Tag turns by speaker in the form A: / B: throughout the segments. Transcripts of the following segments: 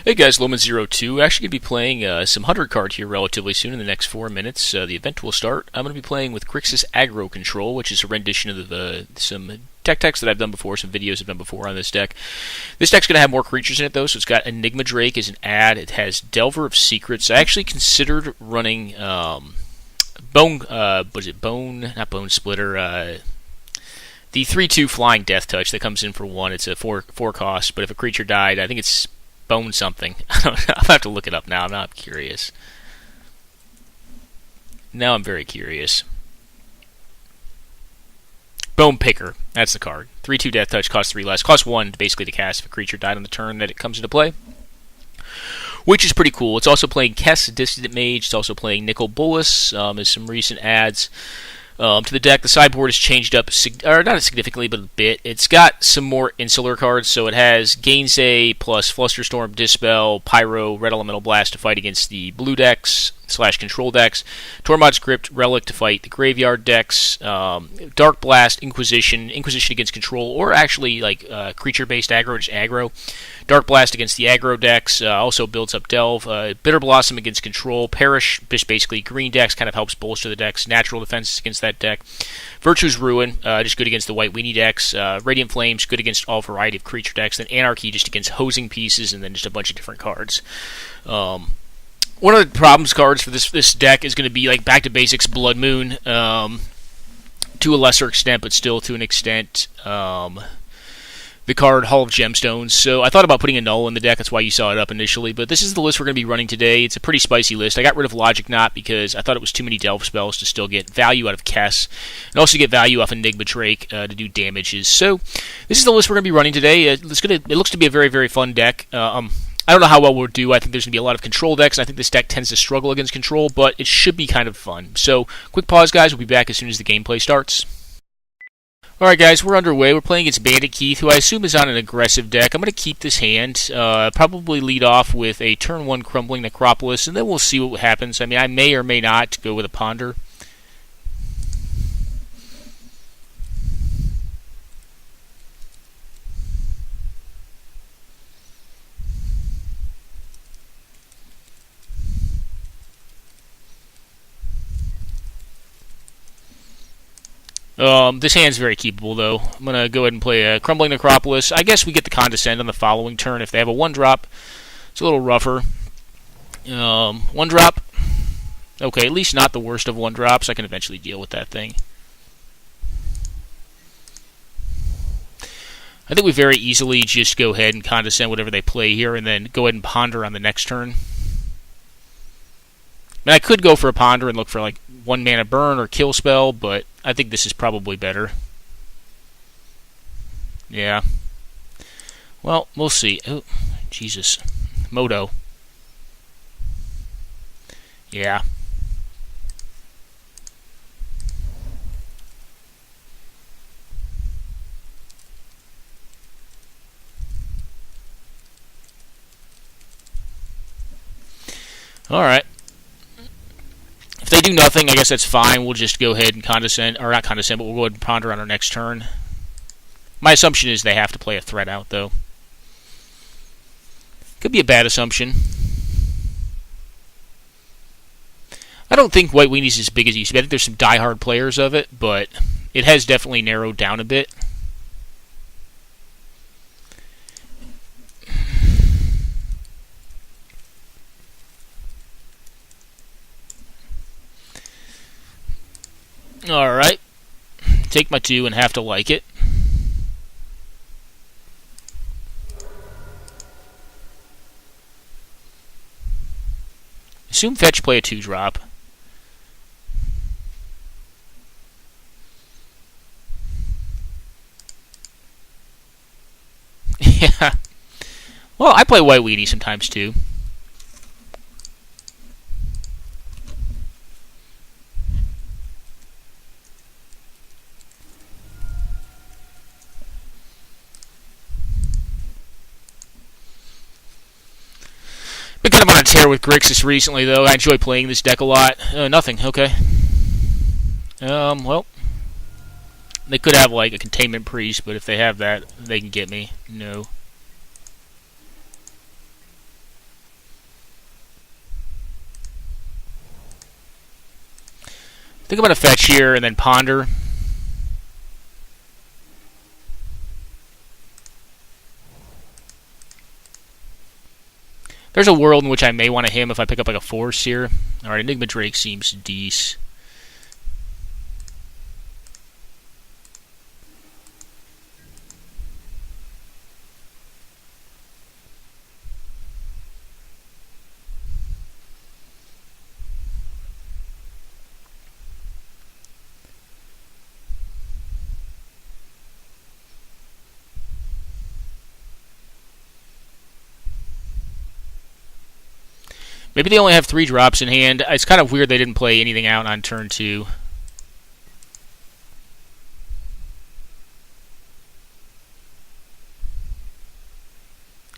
A: Hey guys, Loman02. Actually going to be playing some 100 card here relatively soon in the next 4 minutes. The event will start. I'm going to be playing with Grixis Aggro control, which is a rendition of some deck techs that I've done before, some videos I've done before on this deck. This deck's going to have more creatures in it though, so it's got Enigma Drake as an add. It has Delver of Secrets. I actually considered running Bone Splitter, the 3/2 Flying Death Touch that comes in for 1. It's a 4 cost, but if a creature died, I think it's Bone something. I don't know. I'll have to look it up now. Now I'm curious. Now I'm very curious. Bone Picker. That's the card. 3/2 Death Touch, costs 3 less. Costs 1 basically to cast if a creature died on the turn that it comes into play, which is pretty cool. It's also playing Kess, Dissident Mage. It's also playing Nicol Bolas as some recent adds to the deck. The sideboard has changed up, or not significantly, but a bit. It's got some more insular cards, so it has Gainsay plus Flusterstorm, Dispel, Pyro, Red Elemental Blast to fight against the blue decks / control decks, Tormod's Crypt, Relic to fight the graveyard decks, Dark Blast, Inquisition against control, or actually like creature-based aggro, just aggro. Dark Blast against the aggro decks, also builds up Delve. Bitter Blossom against control. Perish, just basically green decks, kind of helps bolster the decks. Natural defense against that deck. Virtue's Ruin, just good against the white weenie decks. Radiant Flames, good against all variety of creature decks. Then Anarchy, just against hosing pieces, and then just a bunch of different cards. One of the problems cards for this deck is going to be like back to basics, Blood Moon, to a lesser extent, but still to an extent. The card Hall of Gemstones. So I thought about putting a null in the deck. That's why you saw it up initially. But this is the list we're going to be running today. It's a pretty spicy list. I got rid of Logic Knot because I thought it was too many Delve spells to still get value out of Kess, and also get value off Enigma Drake to do damages. So this is the list we're going to be running today. It looks to be a very, very fun deck. I don't know how well we'll do. I think there's going to be a lot of control decks, and I think this deck tends to struggle against control, but it should be kind of fun. So, quick pause, guys. We'll be back as soon as the gameplay starts. Alright, guys, we're underway. We're playing against Bandit Keith, who I assume is on an aggressive deck. I'm going to keep this hand, probably lead off with a turn 1 Crumbling Necropolis, and then we'll see what happens. I mean, I may or may not go with a Ponder. This hand's very keepable, though. I'm going to go ahead and play a Crumbling Necropolis. I guess we get the Condescend on the following turn. If they have a 1-drop, it's a little rougher. 1-drop. Okay, at least not the worst of 1-drops. I can eventually deal with that thing. I think we very easily just go ahead and Condescend whatever they play here, and then go ahead and Ponder on the next turn. I mean, I could go for a Ponder and look for like 1 mana burn or kill spell, but I think this is probably better. Yeah. Well, we'll see. Oh, Jesus. Moto. Yeah. Alright. If they do nothing, I guess that's fine. We'll just go ahead and Condescend, or not Condescend, but we'll go ahead and Ponder on our next turn. My assumption is they have to play a threat out, though. Could be a bad assumption. I don't think White Weenie's as big as it used to be. I think there's some diehard players of it, but it has definitely narrowed down a bit. Alright. Take my 2 and have to like it. Assume fetch, play a 2-drop. Yeah. Well, I play White Weenie sometimes too. Been kind of on a tear with Grixis recently, though. I enjoy playing this deck a lot. Nothing. Okay. Well, they could have like a Containment Priest, but if they have that, they can get me. No. think I'm going to fetch here and then ponder. There's a world in which I may want to him if I pick up like a force here. Alright, Enigma Drake seems decent. Maybe they only have 3 drops in hand. It's kind of weird they didn't play anything out on turn 2.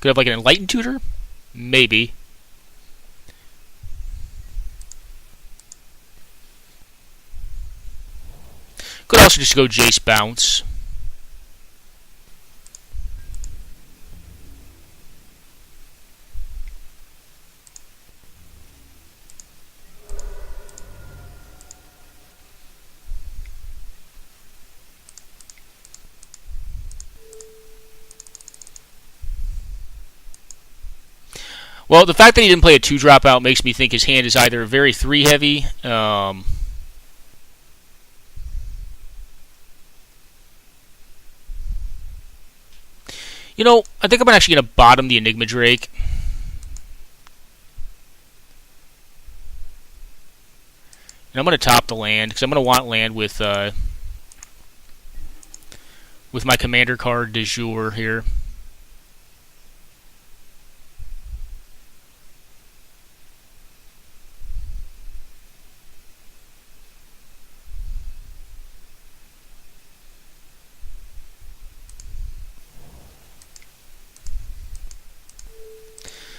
A: Could have like an Enlightened Tutor? Maybe. Could also just go Jace Bounce. Well, the fact that he didn't play a 2-drop out makes me think his hand is either very 3-heavy. You know, I think I'm actually going to bottom the Enigma Drake. And I'm going to top the land, because I'm going to want land with my commander card de jour here.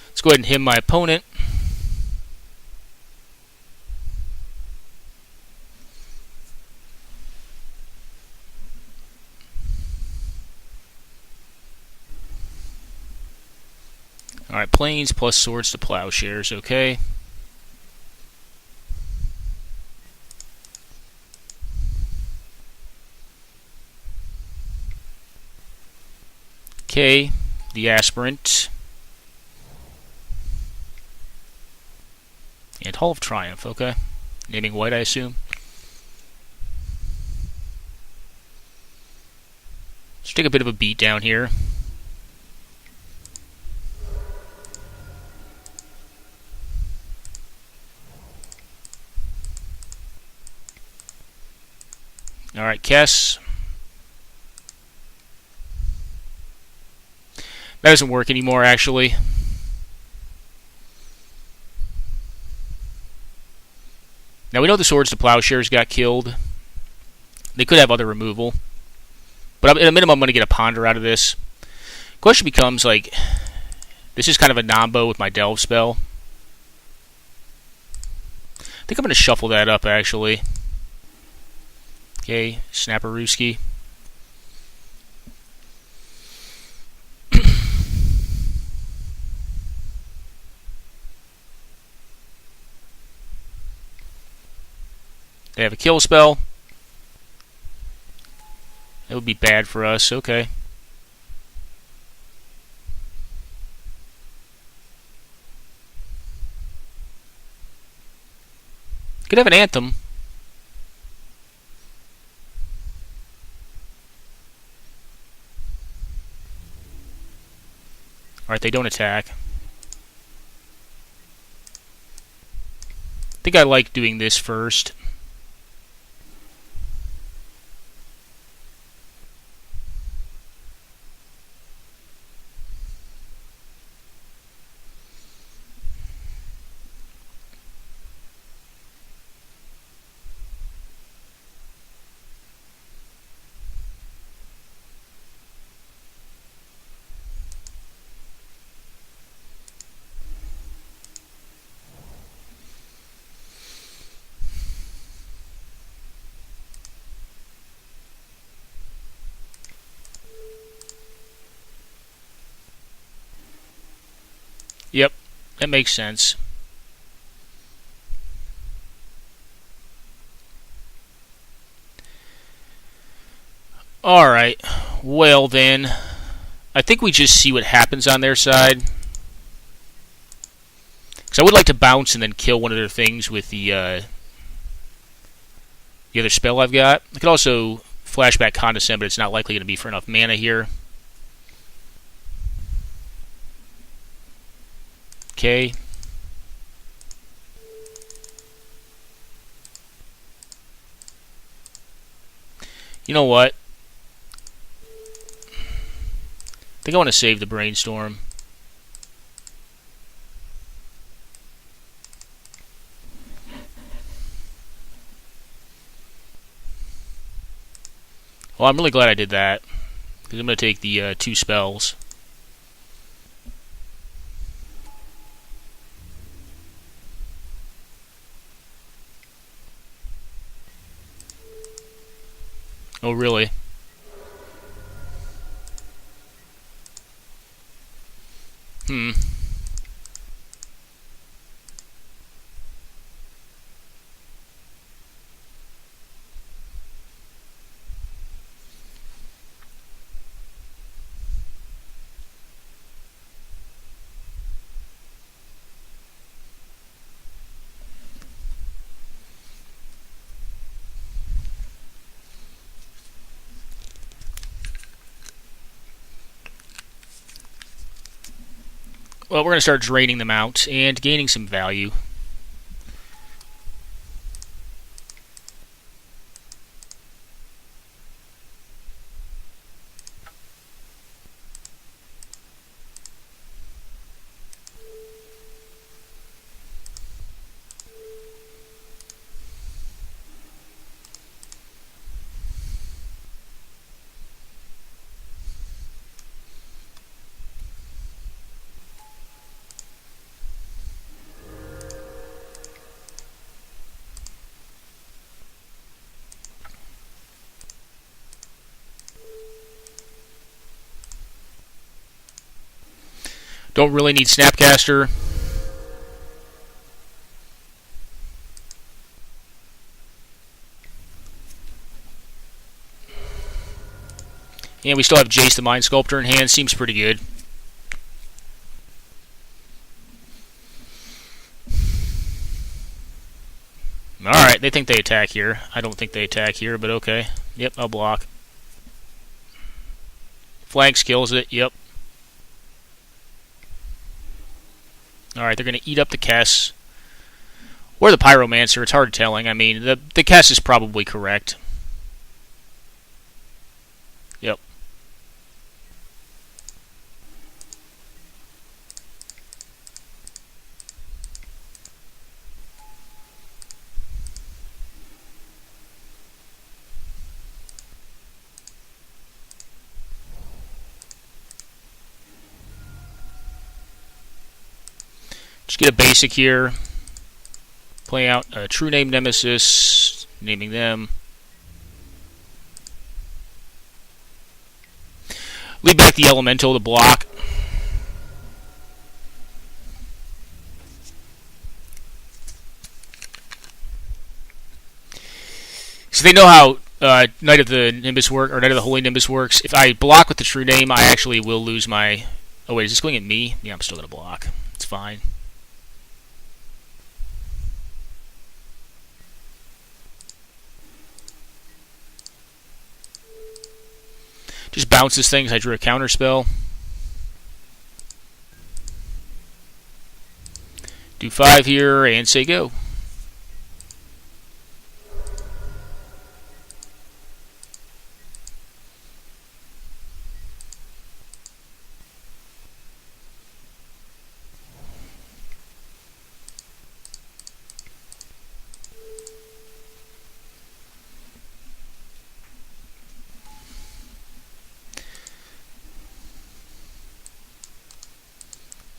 A: Let's go ahead and him my opponent. Alright, planes plus swords to plowshares, okay. Okay, the aspirant. And Hall of Triumph, okay. Naming white, I assume. Let's take a bit of a beat down here. Alright, Kess. That doesn't work anymore, actually. Now, we know the Swords to Plowshares got killed. They could have other removal. But at a minimum, I'm going to get a Ponder out of this. Question becomes, like, this is kind of a nombo with my Delve spell. I think I'm going to shuffle that up, actually. Okay, Snapperooski. They have a kill spell. That would be bad for us. Okay. Could have an Anthem. Alright, they don't attack. I think I like doing this first. Yep, that makes sense. Alright, well then, I think we just see what happens on their side. Because I would like to bounce and then kill one of their things with the other spell I've got. I could also flashback Condescend, but it's not likely going to be for enough mana here. Okay. You know what? I think I want to save the Brainstorm. Well, I'm really glad I did that, because I'm going to take the 2 spells. Oh, really? Well, we're going to start draining them out and gaining some value. Don't really need Snapcaster. And we still have Jace the Mind Sculptor in hand. Seems pretty good. Alright, they think they attack here. I don't think they attack here, but okay. Yep, I'll block. Flanks kills it, yep. Alright, they're going to eat up the Kess. Or the Pyromancer, it's hard telling. I mean, the Kess is probably correct. Yep. Just get a basic here. Play out a True Name Nemesis, naming them. Leave back the Elemental to block. So they know how Knight of the Nimbus work, or Knight of the Holy Nimbus works. If I block with the True Name, I actually will lose my... Oh wait, is this going at me? Yeah, I'm still going to block. It's fine. Just bounce this thing because I drew a counter spell. Do 5 here and say go.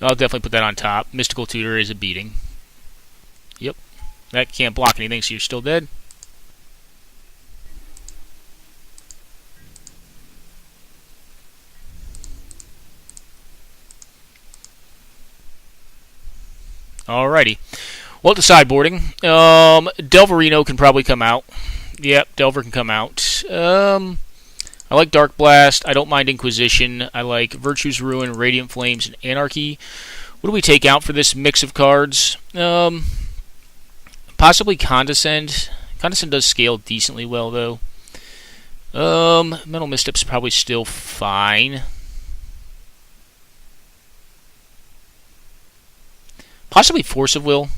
A: I'll definitely put that on top. Mystical Tutor is a beating. Yep. That can't block anything, so you're still dead. Alrighty. Well, to sideboarding. Delverino can probably come out. Yep, Delver can come out. I'll I like Dark Blast. I don't mind Inquisition. I like Virtue's Ruin, Radiant Flames, and Anarchy. What do we take out for this mix of cards? Possibly Condescend. Condescend does scale decently well, though. Mental Misstep's probably still fine. Possibly Force of Will.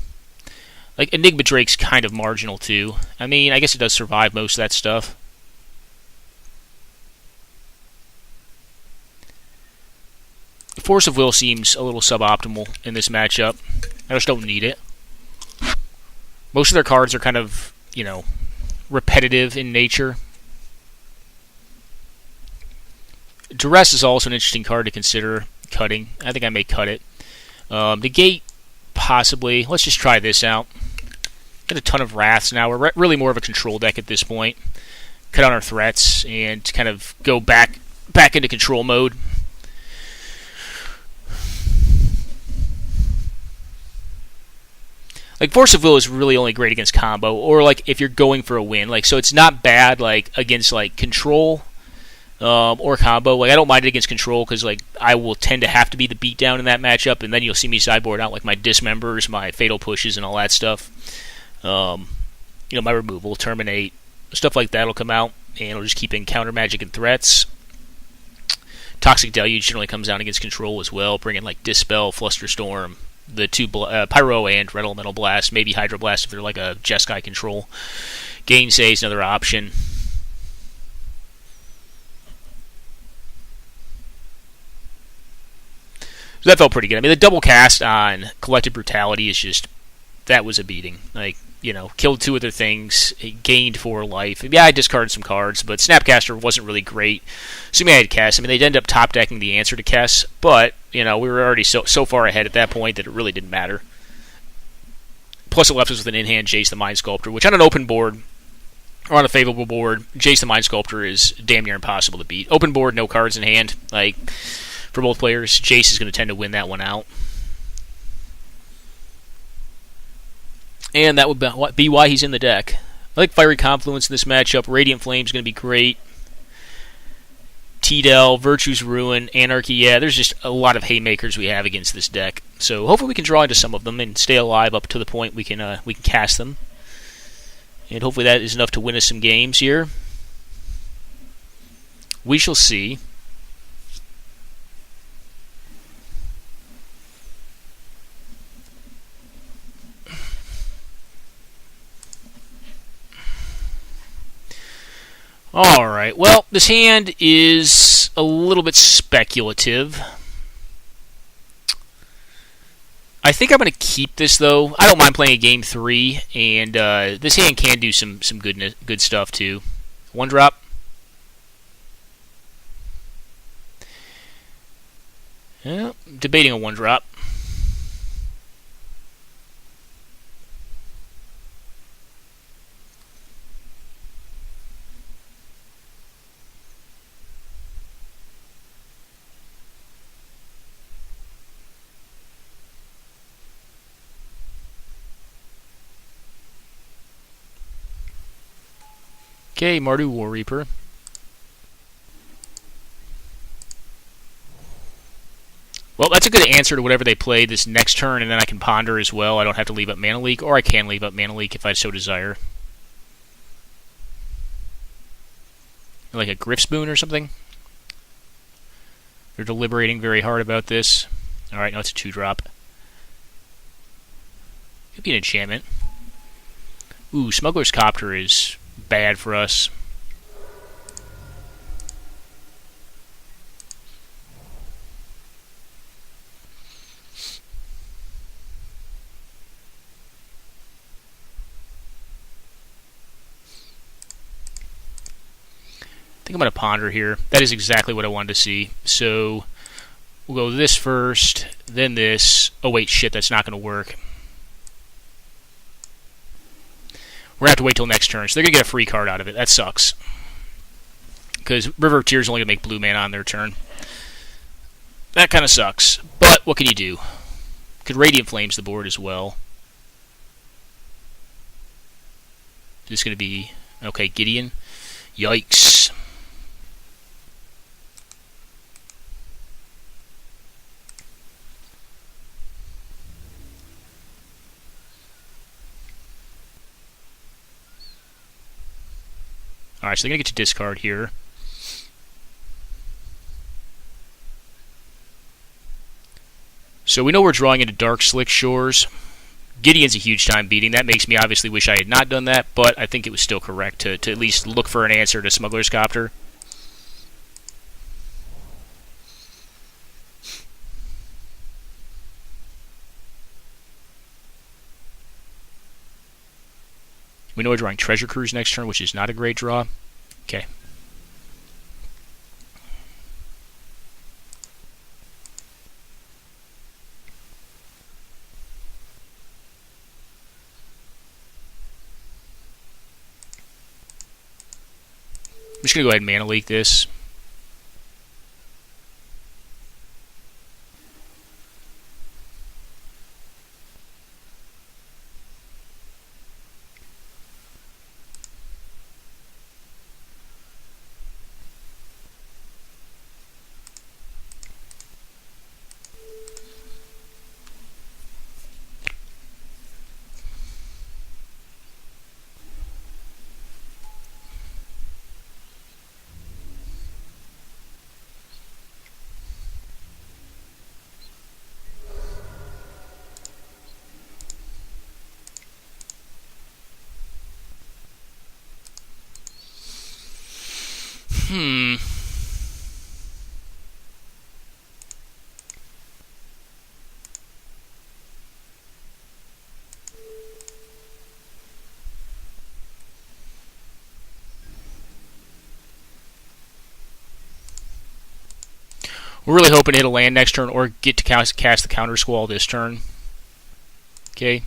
A: Like, Enigma Drake's kind of marginal, too. I mean, I guess it does survive most of that stuff. Force of Will seems a little suboptimal in this matchup. I just don't need it. Most of their cards are kind of, repetitive in nature. Duress is also an interesting card to consider cutting. I think I may cut it. Negate, possibly. Let's just try this out. Get a ton of Wraths now. We're really more of a control deck at this point. Cut down our threats and kind of go back into control mode. Like, Force of Will is really only great against combo, or, like, if you're going for a win. Like, so it's not bad, like, against, like, control or combo. Like, I don't mind it against control, because, like, I will tend to have to be the beatdown in that matchup, and then you'll see me sideboard out, like, my dismembers, my fatal pushes, and all that stuff. My removal, terminate, stuff like that will come out, and it'll just keep in counter magic and threats. Toxic Deluge generally comes out against control as well, bringing, like, Dispel, Flusterstorm, the two Pyro and Red Elemental Blast, maybe Hydro Blast if they're like a Jeskai control. Gainsay is another option. So that felt pretty good. I mean, the double cast on Collective Brutality is just, that was a beating. Like, killed 2 other things, gained 4 life. Yeah, I discarded some cards, but Snapcaster wasn't really great. Assuming I had Kess, I mean, they'd end up top decking the answer to Kess, but, we were already so far ahead at that point that it really didn't matter. Plus, it left us with an in-hand Jace the Mind Sculptor, which on an open board, or on a favorable board, Jace the Mind Sculptor is damn near impossible to beat. Open board, no cards in hand. Like, for both players, Jace is going to tend to win that one out. And that would be why he's in the deck. I like Fiery Confluence in this matchup. Radiant Flame is going to be great. T-Del, Virtue's Ruin, Anarchy. Yeah, there's just a lot of haymakers we have against this deck. So hopefully we can draw into some of them and stay alive up to the point we can cast them. And hopefully that is enough to win us some games here. We shall see. Alright, well, this hand is a little bit speculative. I think I'm going to keep this, though. I don't mind playing a game 3, and this hand can do some good stuff, too. 1-drop. Yeah, debating a 1-drop. Okay, Mardu War Reaper. Well, that's a good answer to whatever they play this next turn, and then I can ponder as well. I don't have to leave up Mana Leak, or I can leave up Mana Leak if I so desire. Like a Grifspoon or something? They're deliberating very hard about this. Alright, no, it's a 2-drop. Could be an enchantment. Ooh, Smuggler's Copter is bad for us. I think I'm going to ponder here. That is exactly what I wanted to see. So we'll go this first, then this. Oh wait, shit, that's not going to work. We're going to have to wait till next turn, so they're going to get a free card out of it. That sucks. Because River of Tears is only going to make blue mana on their turn. That kind of sucks. But what can you do? Could Radiant Flames the board as well. This is going to be... Okay, Gideon. Yikes. Alright, so they're going to get to discard here. So we know we're drawing into Dark Slick Shores. Gideon's a huge time beating. That makes me obviously wish I had not done that, but I think it was still correct to at least look for an answer to Smuggler's Copter. We know we're drawing Treasure Cruise next turn, which is not a great draw. Okay. I'm just going to go ahead and Mana Leak this. We're really hoping to hit a land next turn or get to cast the Counter Squall this turn. Okay.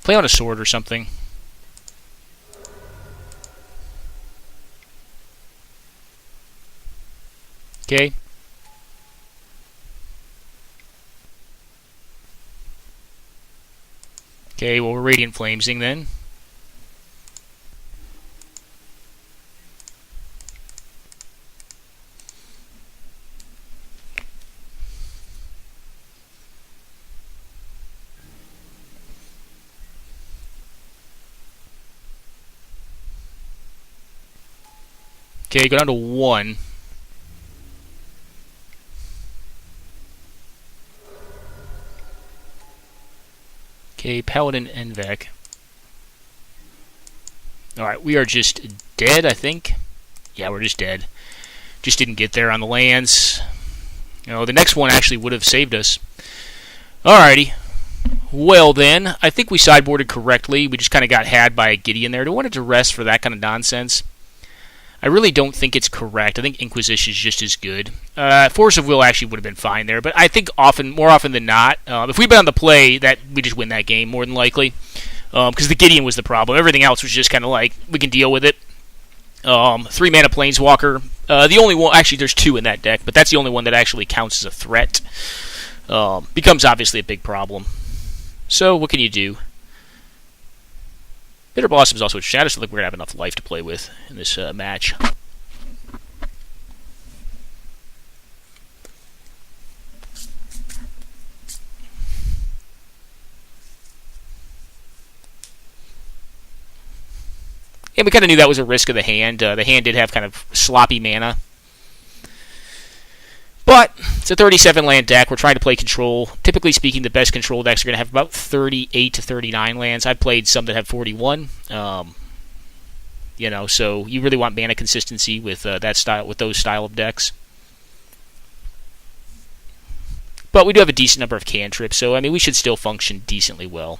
A: Play on a sword or something. Okay. Okay, well, we're Radiant Flamesing then. Okay, go down to 1. Okay, Paladin Envec. Alright, we are just dead, I think. Yeah, we're just dead. Just didn't get there on the lands. You know, the next one actually would have saved us. Alrighty. Well then, I think we sideboarded correctly. We just kind of got had by Gideon there. Do I want to rest for that kind of nonsense? I really don't think it's correct. I think Inquisition is just as good. Force of Will actually would have been fine there, but I think more often than not, if we'd been on the play, that we just win that game more than likely, because the Gideon was the problem. Everything else was just kind of like we can deal with it. 3-mana Planeswalker. The only one, actually, there's 2 in that deck, but that's the only one that actually counts as a threat. Becomes obviously a big problem. So what can you do? Bitter Blossom is also interesting. I just don't think we're going to have enough life to play with in this match. And we kind of knew that was a risk of the hand. The hand did have kind of sloppy mana. But it's a 37-land deck. We're trying to play control. Typically speaking, the best control decks are going to have about 38 to 39 lands. I've played some that have 41. You know, so you really want mana consistency with that style, with those style of decks. But we do have a decent number of cantrips, so I mean we should still function decently well.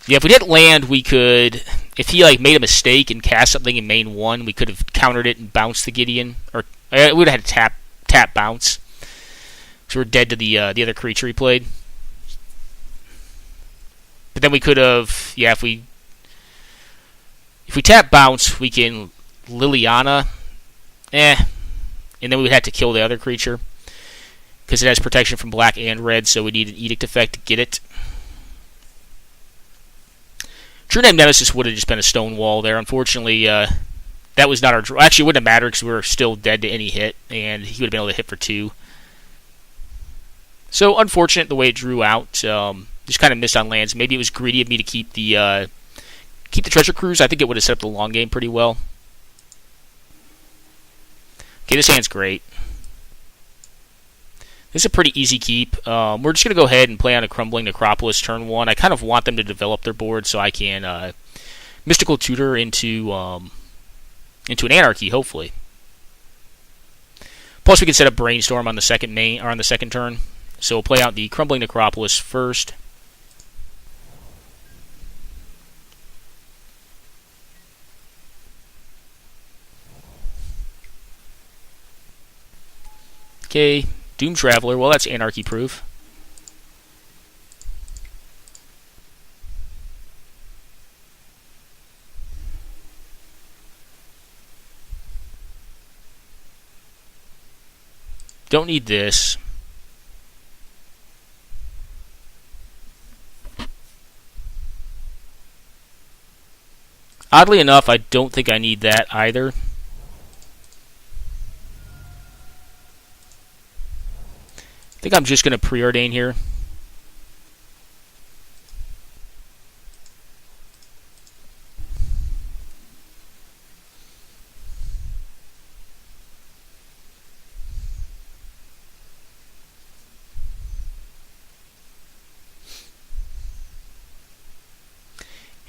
A: Yeah, if we didn't land, we could, if he like made a mistake and cast something in main 1, we could have countered it and bounced the Gideon, or we would have had to tap bounce. So we're dead to the other creature he played. But then we could have, yeah, if we tap bounce, we can Liliana, and then we would have to kill the other creature because it has protection from black and red, so we need an Edict effect to get it. True Name Nemesis would have just been a stone wall there. Unfortunately, That was not our draw. Actually, it wouldn't have mattered because we were still dead to any hit, and he would have been able to hit for 2. So unfortunate the way it drew out. Just kind of missed on lands. Maybe it was greedy of me to keep the treasure cruise. I think it would have set up the long game pretty well. Okay, this hand's great. This is a pretty easy keep. We're just going to go ahead and play on a Crumbling Necropolis turn 1. I kind of want them to develop their board so I can Mystical Tutor into an Anarchy, hopefully. Plus, we can set up Brainstorm on the second turn. So we'll play out the Crumbling Necropolis first. Okay, Doom Traveler. Well, that's Anarchy proof. Don't need this. Oddly enough, I don't think I need that either. I think I'm just going to preordain here.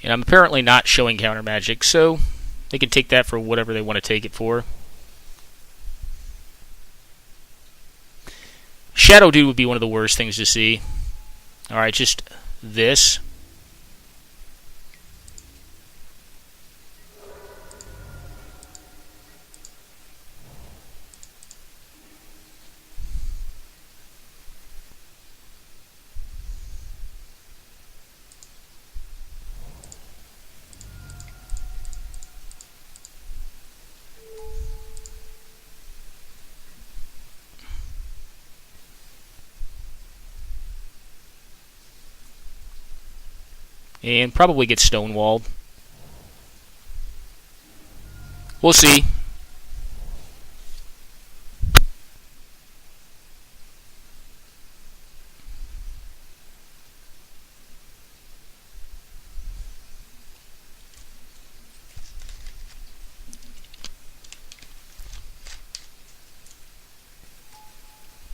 A: And I'm apparently not showing counter magic, so they can take that for whatever they want to take it for. Shadow Dude would be one of the worst things to see. Alright, just this. And probably get stonewalled. We'll see.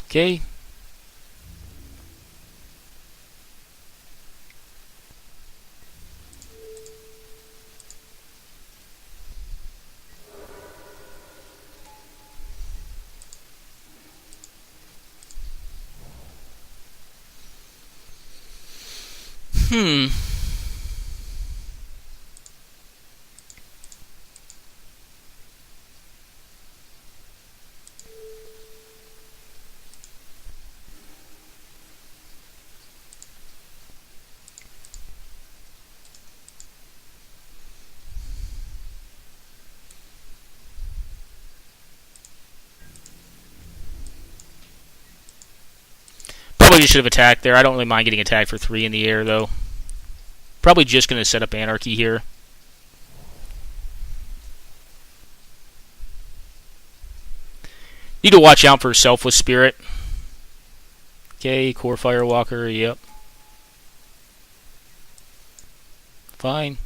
A: Okay. Probably just should have attacked there. I don't really mind getting attacked for 3 in the air, though. Probably just going to set up Anarchy here. Need to watch out for Selfless Spirit. Okay, Core Firewalker, yep. Fine.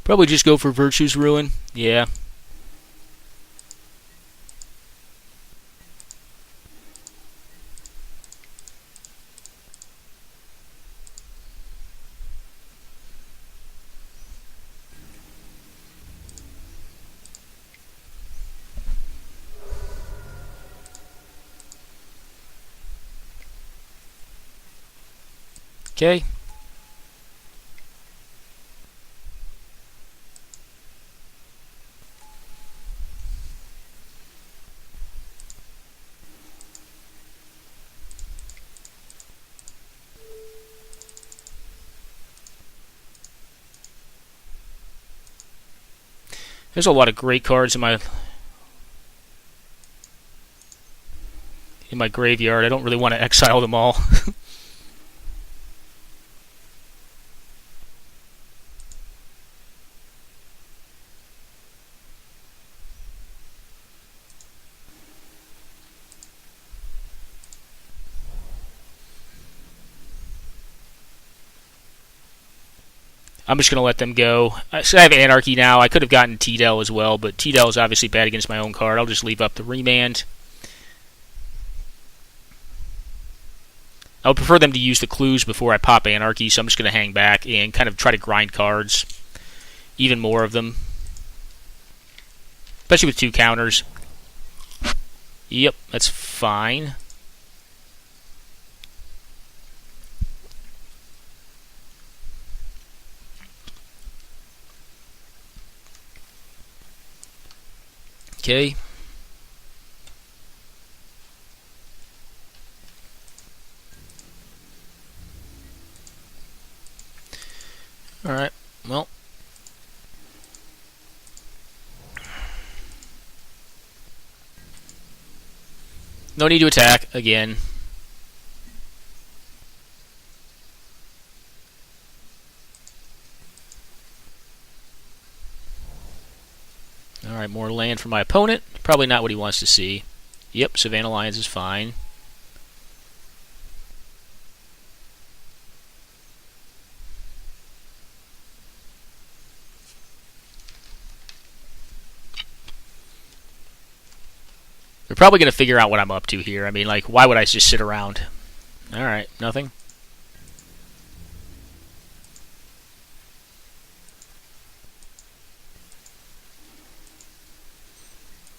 A: Probably just go for Virtue's Ruin. Yeah. Okay. There's a lot of great cards in my graveyard. I don't really want to exile them all. I'm just going to let them go. So I have Anarchy now. I could have gotten T-Del as well, but T-Del is obviously bad against my own card. I'll just leave up the Remand. I would prefer them to use the clues before I pop Anarchy, so I'm just going to hang back and kind of try to grind cards. Even more of them. Especially with 2 counters. Yep, that's fine. Okay. Alright, well. No need to attack again. Alright, more land for my opponent. Probably not what he wants to see. Yep, Savannah Lions is fine. They're probably going to figure out what I'm up to here. I mean, like, why would I just sit around? Alright, nothing.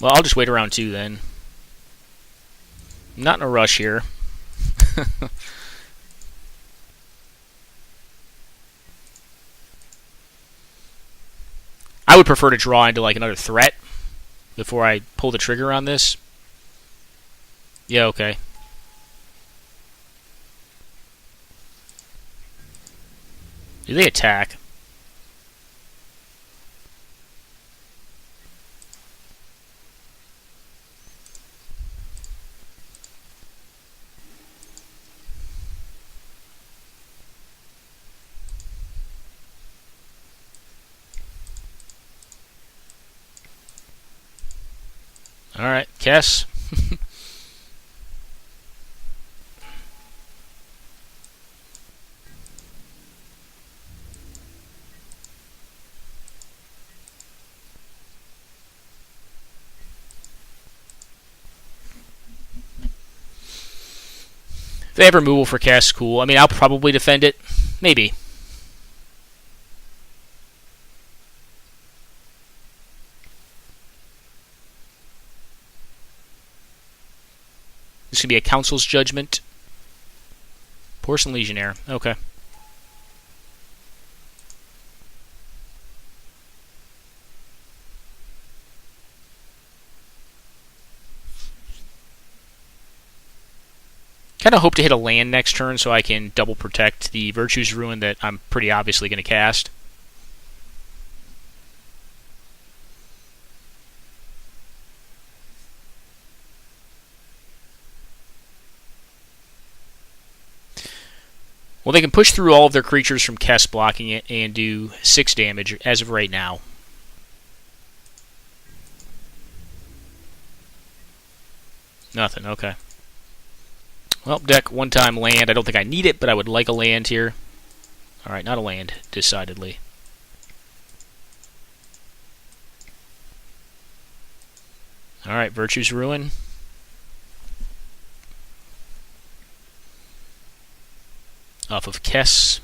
A: Well, I'll just wait around 2 then. I'm not in a rush here. I would prefer to draw into like another threat before I pull the trigger on this. Yeah, okay. Do they attack? Alright, Kess. If they have removal for Kess, cool. I mean, I'll probably defend it. Maybe. This could be a Council's Judgment. Porcelain Legionnaire. Okay. Kind of hope to hit a land next turn so I can double protect the Virtue's Ruin that I'm pretty obviously going to cast. Well, they can push through all of their creatures from Kess blocking it and do 6 damage as of right now. Nothing, okay. Well, deck one-time land. I don't think I need it, but I would like a land here. Alright, not a land, decidedly. Alright, Virtue's Ruin. Off of Kess.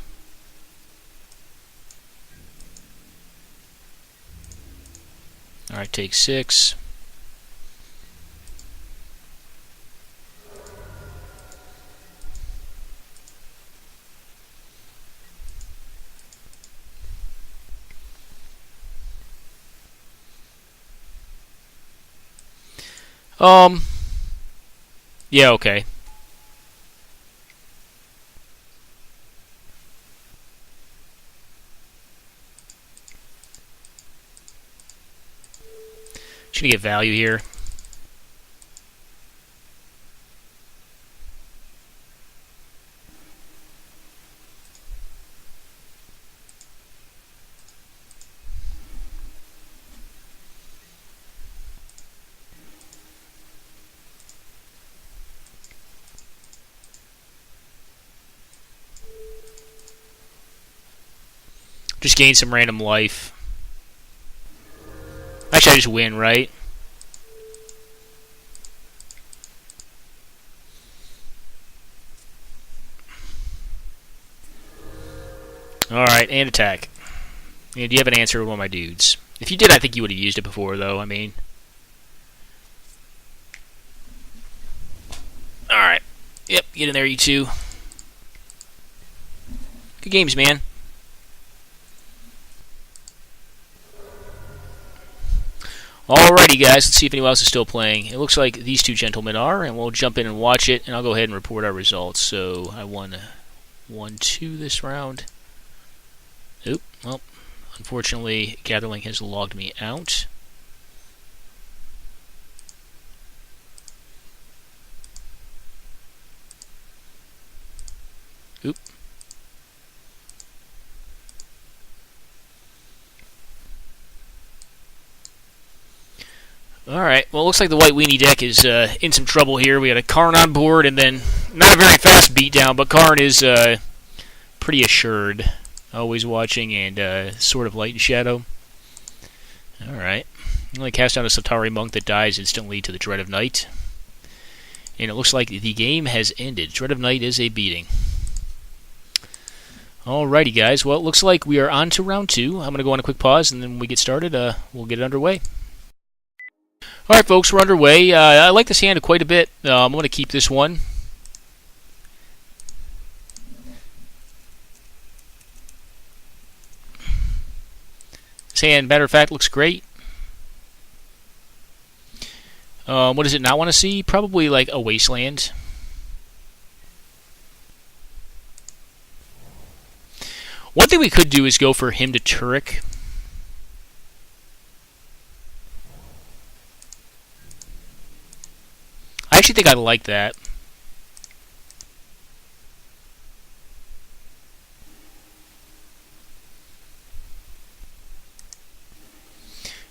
A: Alright, take 6. Um, yeah, okay. Just gonna get value here. Just gain some random life. Actually, I just win, right? Alright, and attack. And do you have an answer to one of my dudes? If you did, I think you would have used it before, though. I mean... Alright. Yep, get in there, you two. Good games, man. Alrighty, guys. Let's see if anyone else is still playing. It looks like these two gentlemen are, and we'll jump in and watch it, and I'll go ahead and report our results. So, I won 1-2 this round. Oop, well, unfortunately, Gatherling has logged me out. Oop. Alright, well, it looks like the White Weenie deck is in some trouble here. We got a Karn on board, and then not a very fast beatdown, but Karn is pretty assured. Always watching, and sort of light and shadow. Alright. I'm going to cast down a Satari Monk that dies instantly to the Dread of Night. And it looks like the game has ended. Dread of Night is a beating. Alrighty, guys. Well, it looks like we are on to round 2. I'm going to go on a quick pause, and then when we get started, we'll get it underway. Alright, folks, we're underway. I like this hand quite a bit. I'm going to keep this one. This hand, matter of fact, looks great. What does it not want to see? Probably like a wasteland. One thing we could do is go for him to Turek. I actually think I like that.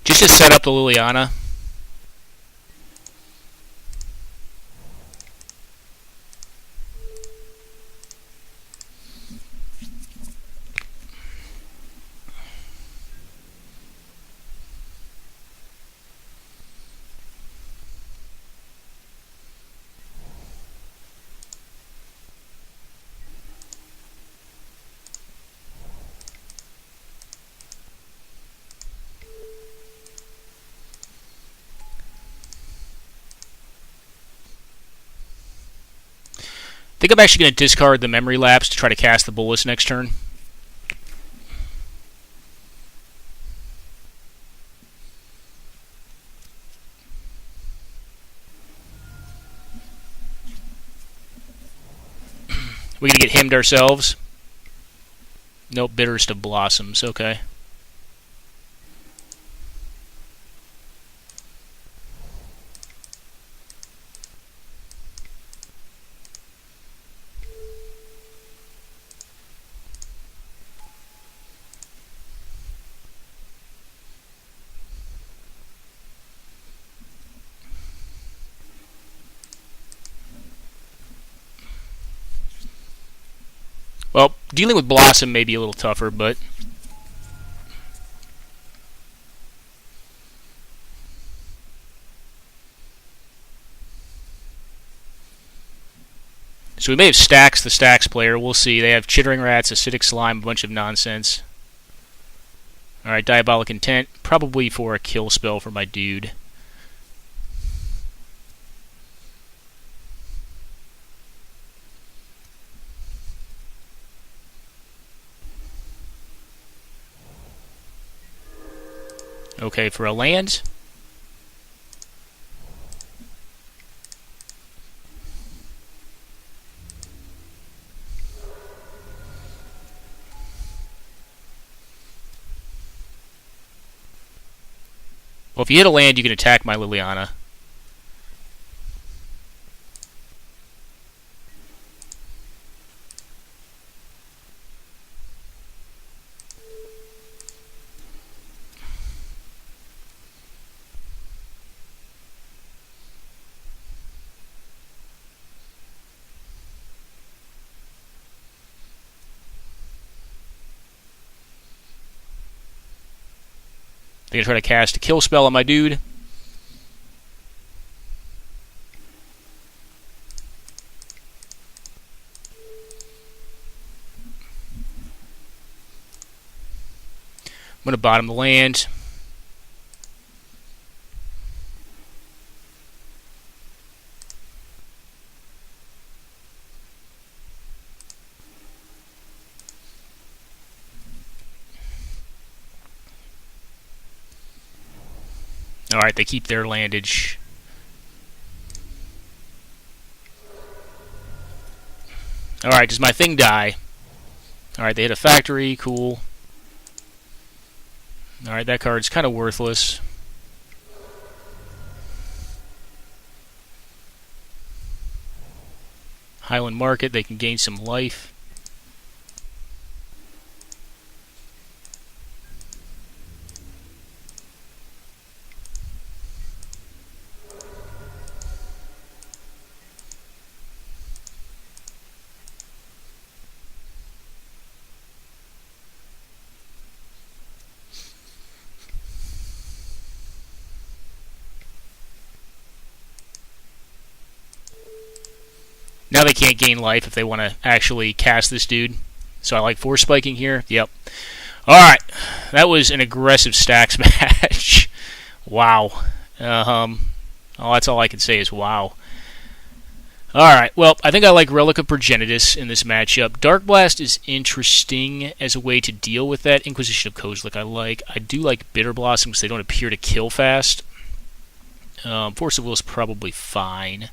A: Just to set up the Liliana. I think I'm actually going to discard the Memory Lapse to try to cast the Bolus next turn. We going to get hemmed ourselves? Nope, Bitterest of Blossoms. Okay. Well, dealing with Blossom may be a little tougher, but... So we may have Stacks, the Stacks player. We'll see. They have Chittering Rats, Acidic Slime, a bunch of nonsense. Alright, Diabolic Intent. Probably for a kill spell for my dude. Okay, for a land. Well, if you hit a land, you can attack my Liliana. They're going to try to cast a kill spell on my dude. I'm going to bottom the land. Alright, they keep their landage. Alright, does my thing die? Alright, they hit a factory. Cool. Alright, that card's kind of worthless. Highland Market, they can gain some life. Now they can't gain life if they want to actually cast this dude. So I like force spiking here. Yep. Alright. That was an aggressive stacks match. Wow. Oh, that's all I can say is wow. Alright, well, I think I like Relic of Progenitus in this matchup. Dark Blast is interesting as a way to deal with that. Inquisition of Kozilek I like. I do like Bitter Blossom because they don't appear to kill fast. Force of Will is probably fine.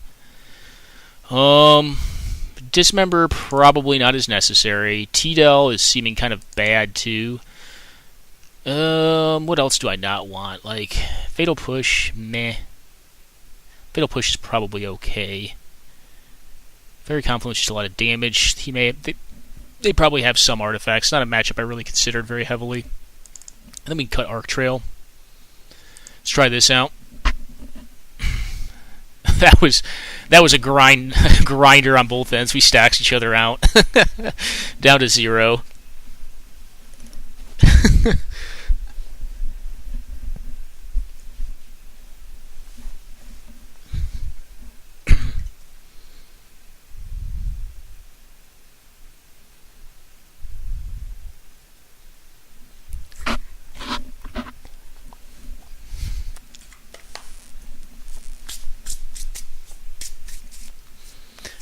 A: Dismember, probably not as necessary. T-Del is seeming kind of bad, too. What else do I not want? Like, Fatal Push, meh. Fatal Push is probably okay. Very Confluence, just a lot of damage. They probably have some artifacts. Not a matchup I really considered very heavily. And then we can cut Arc Trail. Let's try this out. That was a grinder on both ends. We stacked each other out. Down to 0.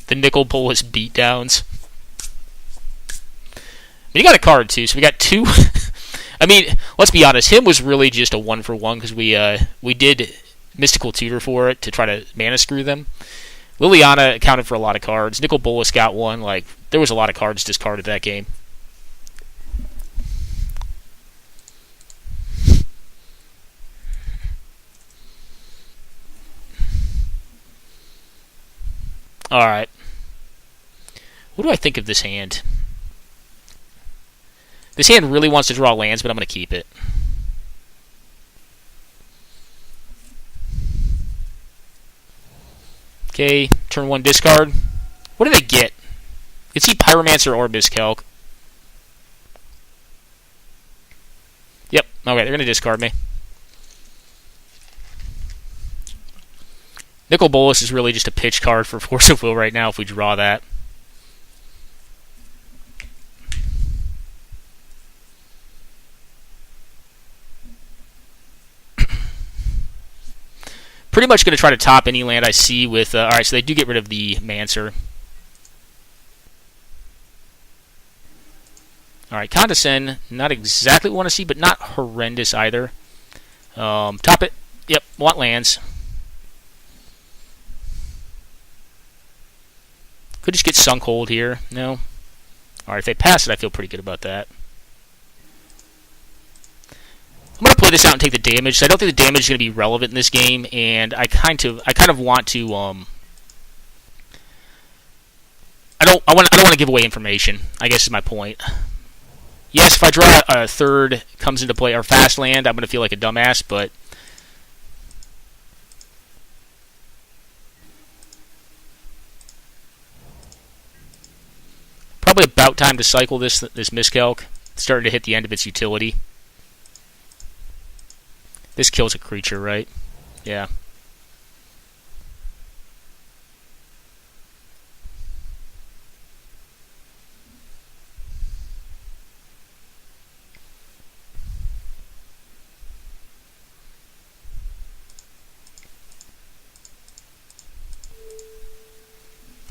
A: The Nicol Bolas beatdowns. You got a card too, so we got 2. I mean, let's be honest. Him was really just a 1-for-1 because we did Mystical Tutor for it to try to mana screw them. Liliana accounted for a lot of cards. Nicol Bolas got one. Like there was a lot of cards discarded that game. All right. What do I think of this hand? This hand really wants to draw lands, but I'm going to keep it. Okay, turn 1 discard. What do they get? It's he Pyromancer or Miscalc. Yep, okay, they're going to discard me. Nicol Bolas is really just a pitch card for Force of Will right now if we draw that. Pretty much going to try to top any land I see with... Alright, so they do get rid of the Mancer. Alright, Condescend. Not exactly what I want to see, but not horrendous either. Top it. Yep, want lands. Could just get Sunk Hold here. No. Alright, if they pass it, I feel pretty good about that. I'm going to play this out and take the damage. So I don't think the damage is going to be relevant in this game, and I kind of want to I don't want to give away information, I guess is my point. Yes, if I draw a third comes into play or fast land, I'm going to feel like a dumbass, but probably about time to cycle this miscalc. It's starting to hit the end of its utility. This kills a creature, right? Yeah.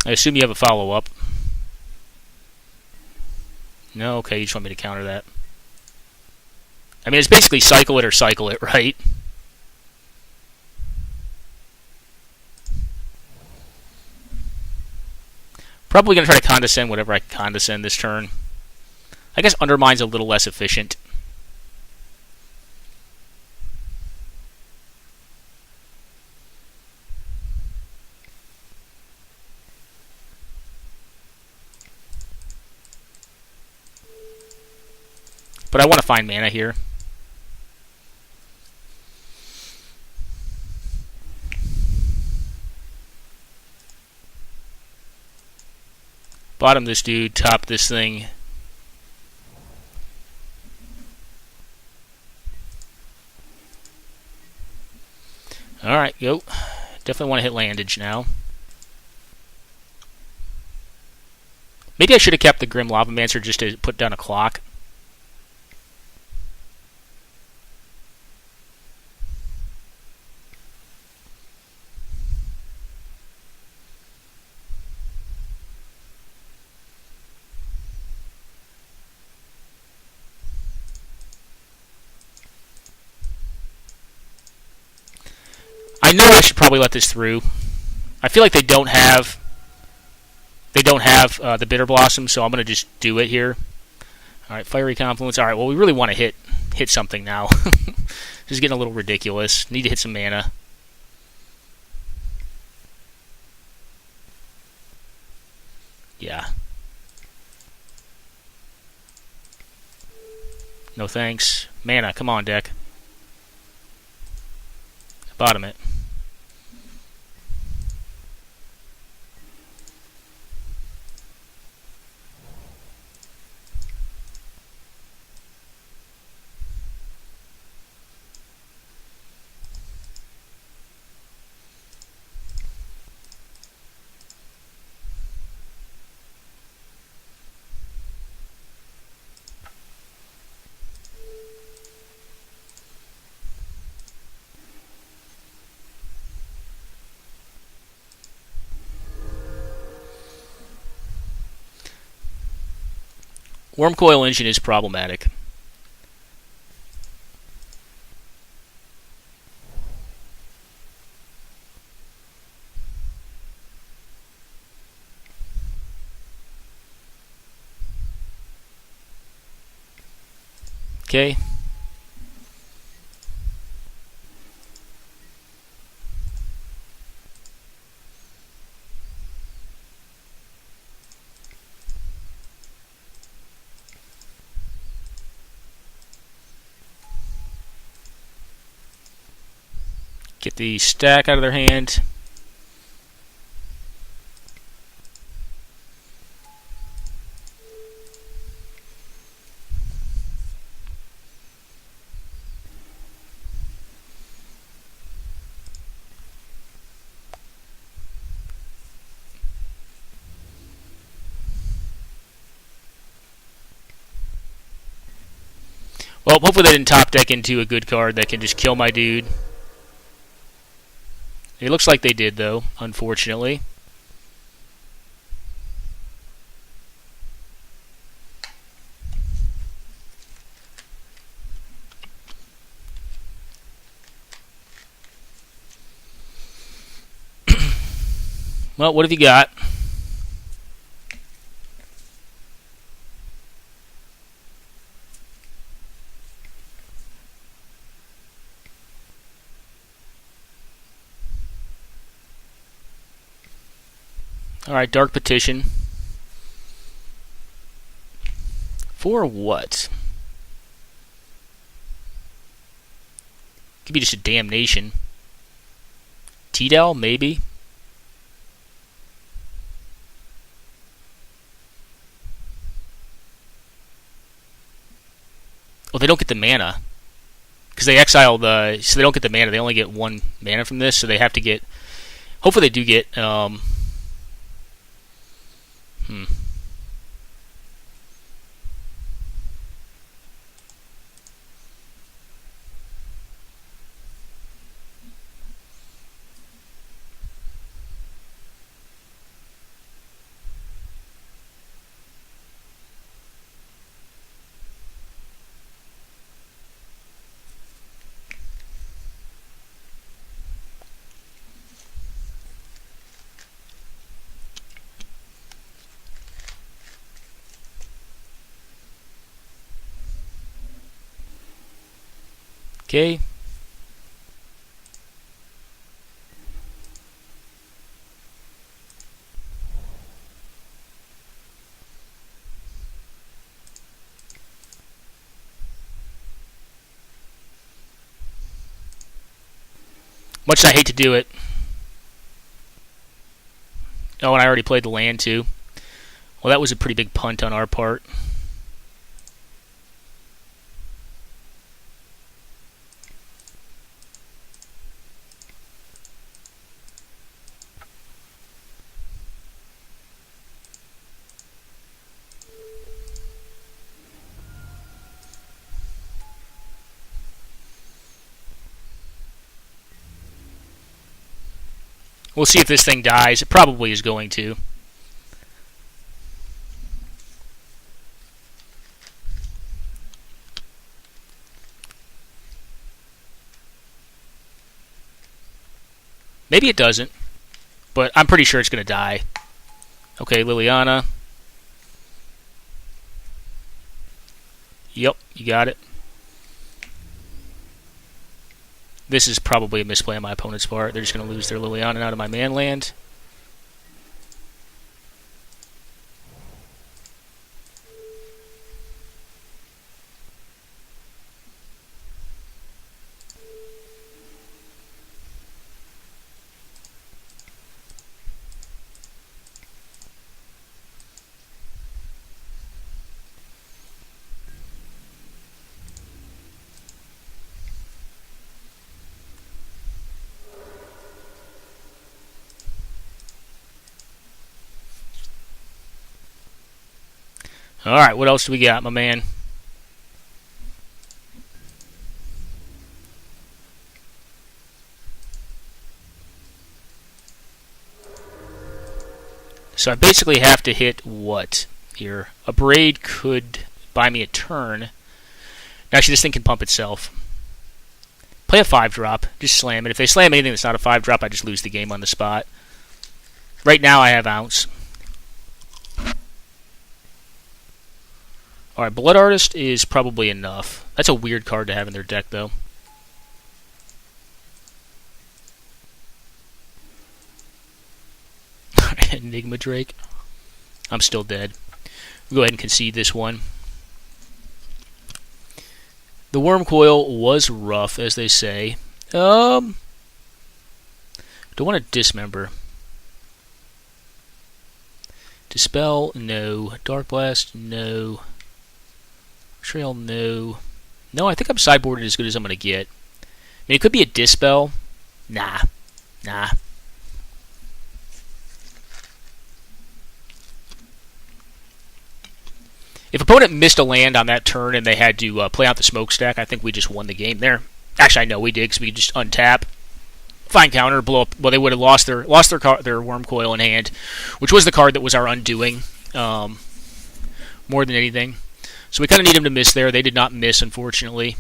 A: I assume you have a follow-up. No? Okay, you just want me to counter that. I mean, it's basically cycle it or cycle it, right? Probably going to try to condescend whatever I can condescend this turn. I guess Undermine's a little less efficient. But I want to find mana here. Bottom this dude, top this thing. Alright, go. Definitely want to hit landage now. Maybe I should have kept the Grim Lavamancer just to put down a clock. I know I should probably let this through. I feel like they don't have the Bitter Blossom, so I'm going to just do it here. Alright, Fiery Confluence. Alright, well, we really want to hit something now. This is getting a little ridiculous. Need to hit some mana. Yeah. No thanks. Mana, come on, deck. Bottom it. Wormcoil Engine is problematic. Okay. Get the stack out of their hand. Well, hopefully they didn't top deck into a good card that can just kill my dude. It looks like they did, though, unfortunately. Well, what have you got? Alright, Dark Petition. For what? Could be just a damnation. T-Dal, maybe. Well, they don't get the mana. Because they exile the... So they don't get the mana. They only get 1 mana from this, so they have to get... Hopefully they do get... Okay. Much as I hate to do it. Oh, and I already played the land too. Well, that was a pretty big punt on our part. We'll see if this thing dies. It probably is going to. Maybe it doesn't, but I'm pretty sure it's going to die. Okay, Liliana. Yep, you got it. This is probably a misplay on my opponent's part. They're just going to lose their Liliana out of my man land. Alright, what else do we got, my man? So I basically have to hit what here? A Braid could buy me a turn. Actually, this thing can pump itself. Play a 5-drop. Just slam it. If they slam anything that's not a 5-drop, I just lose the game on the spot. Right now I have Ounce. Alright, Blood Artist is probably enough. That's a weird card to have in their deck, though. Enigma Drake. I'm still dead. We'll go ahead and concede this one. The Worm Coil was rough, as they say. Don't want to dismember. Dispel, no. Dark Blast, no. Trail, no. No, I think I'm sideboarded as good as I'm going to get. I mean, it could be a Dispel. Nah. Nah. If opponent missed a land on that turn and they had to play out the smokestack, I think we just won the game there. Actually, I know we did because we could just untap, find counter, blow up. Well, they would have lost their Worm Coil in hand, which was the card that was our undoing more than anything. So we kind of need them to miss there. They did not miss, unfortunately.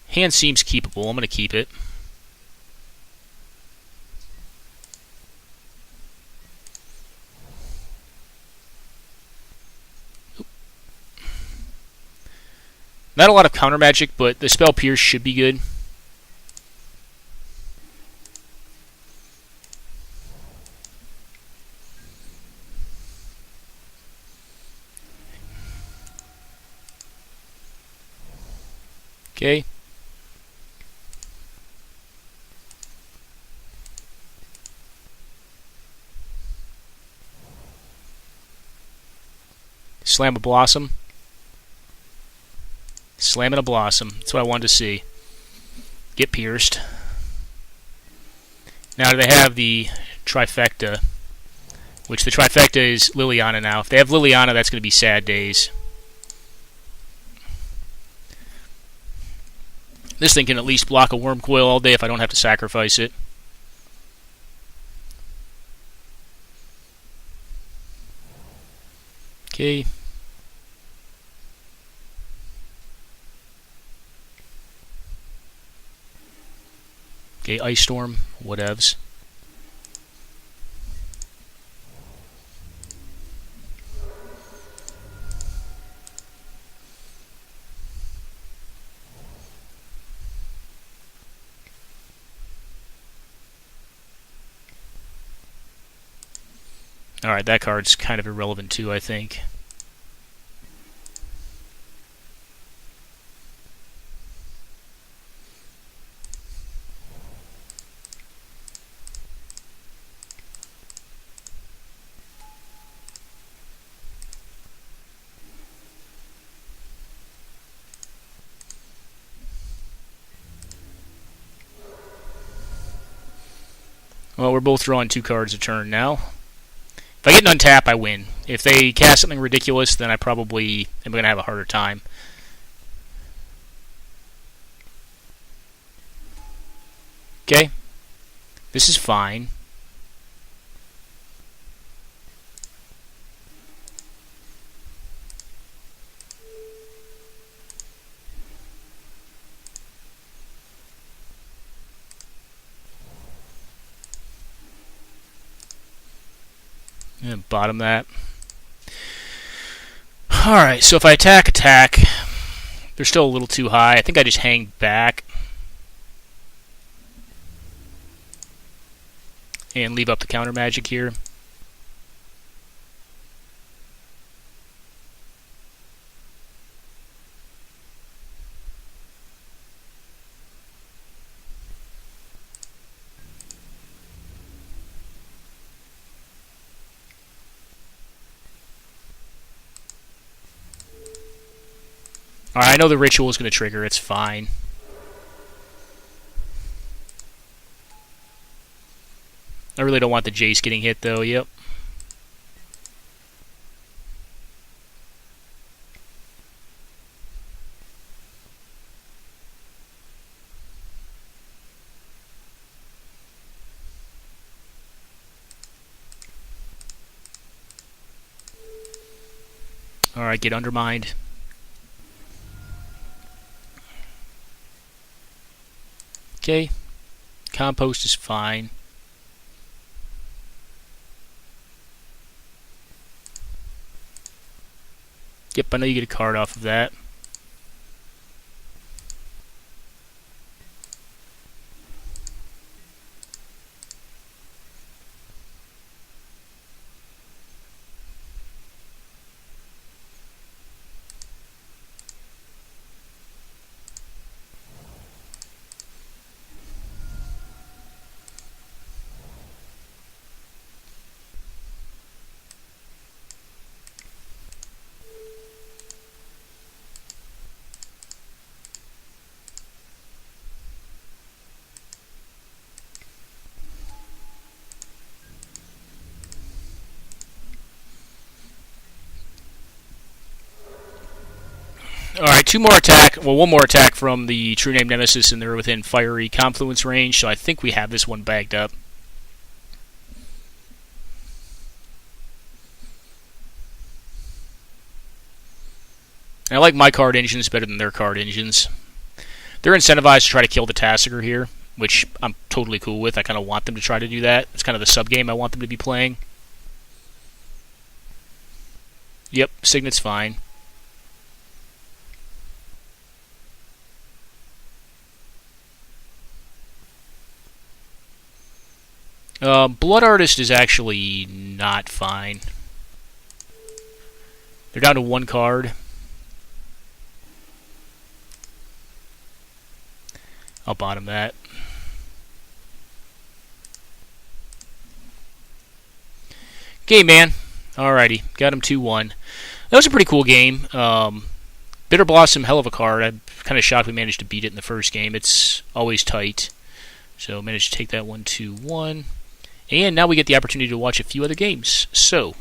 A: Hand seems keepable. I'm going to keep it. Not a lot of counter magic, but the spell Pierce should be good. Okay. Slam a Blossom. Slamming a Blossom. That's what I wanted to see. Get pierced. Now, do they have the Trifecta? Which the Trifecta is Liliana now. If they have Liliana, that's going to be sad days. This thing can at least block a Worm Coil all day if I don't have to sacrifice it. Okay. Okay, Ice Storm, whatevs. Alright, that card's kind of irrelevant too, I think. Well, we're both drawing 2 cards a turn now. If I get an untap, I win. If they cast something ridiculous, then I probably am going to have a harder time. Okay. This is fine. Bottom that. Alright, so if I attack, they're still a little too high. I think I just hang back and leave up the counter magic here. Alright, I know the ritual is going to trigger. It's fine. I really don't want the Jace getting hit, though. Yep. Alright, get undermined. Okay, compost is fine. Yep, I know you get a card off of that. Alright, 2 more attack. Well, 1 more attack from the True Name Nemesis, and they're within Fiery Confluence range, so I think we have this one bagged up. And I like my card engines better than their card engines. They're incentivized to try to kill the Tassiger here, which I'm totally cool with. I kind of want them to try to do that. It's kind of the sub-game I want them to be playing. Yep, Signet's fine. Blood Artist is actually not fine. They're down to 1 card. I'll bottom that. Game, man. Alrighty, got him 2-1. That was a pretty cool game. Bitter Blossom, hell of a card. I'm kind of shocked we managed to beat it in the first game. It's always tight. So managed to take that one 2-1. And now we get the opportunity to watch a few other games. So,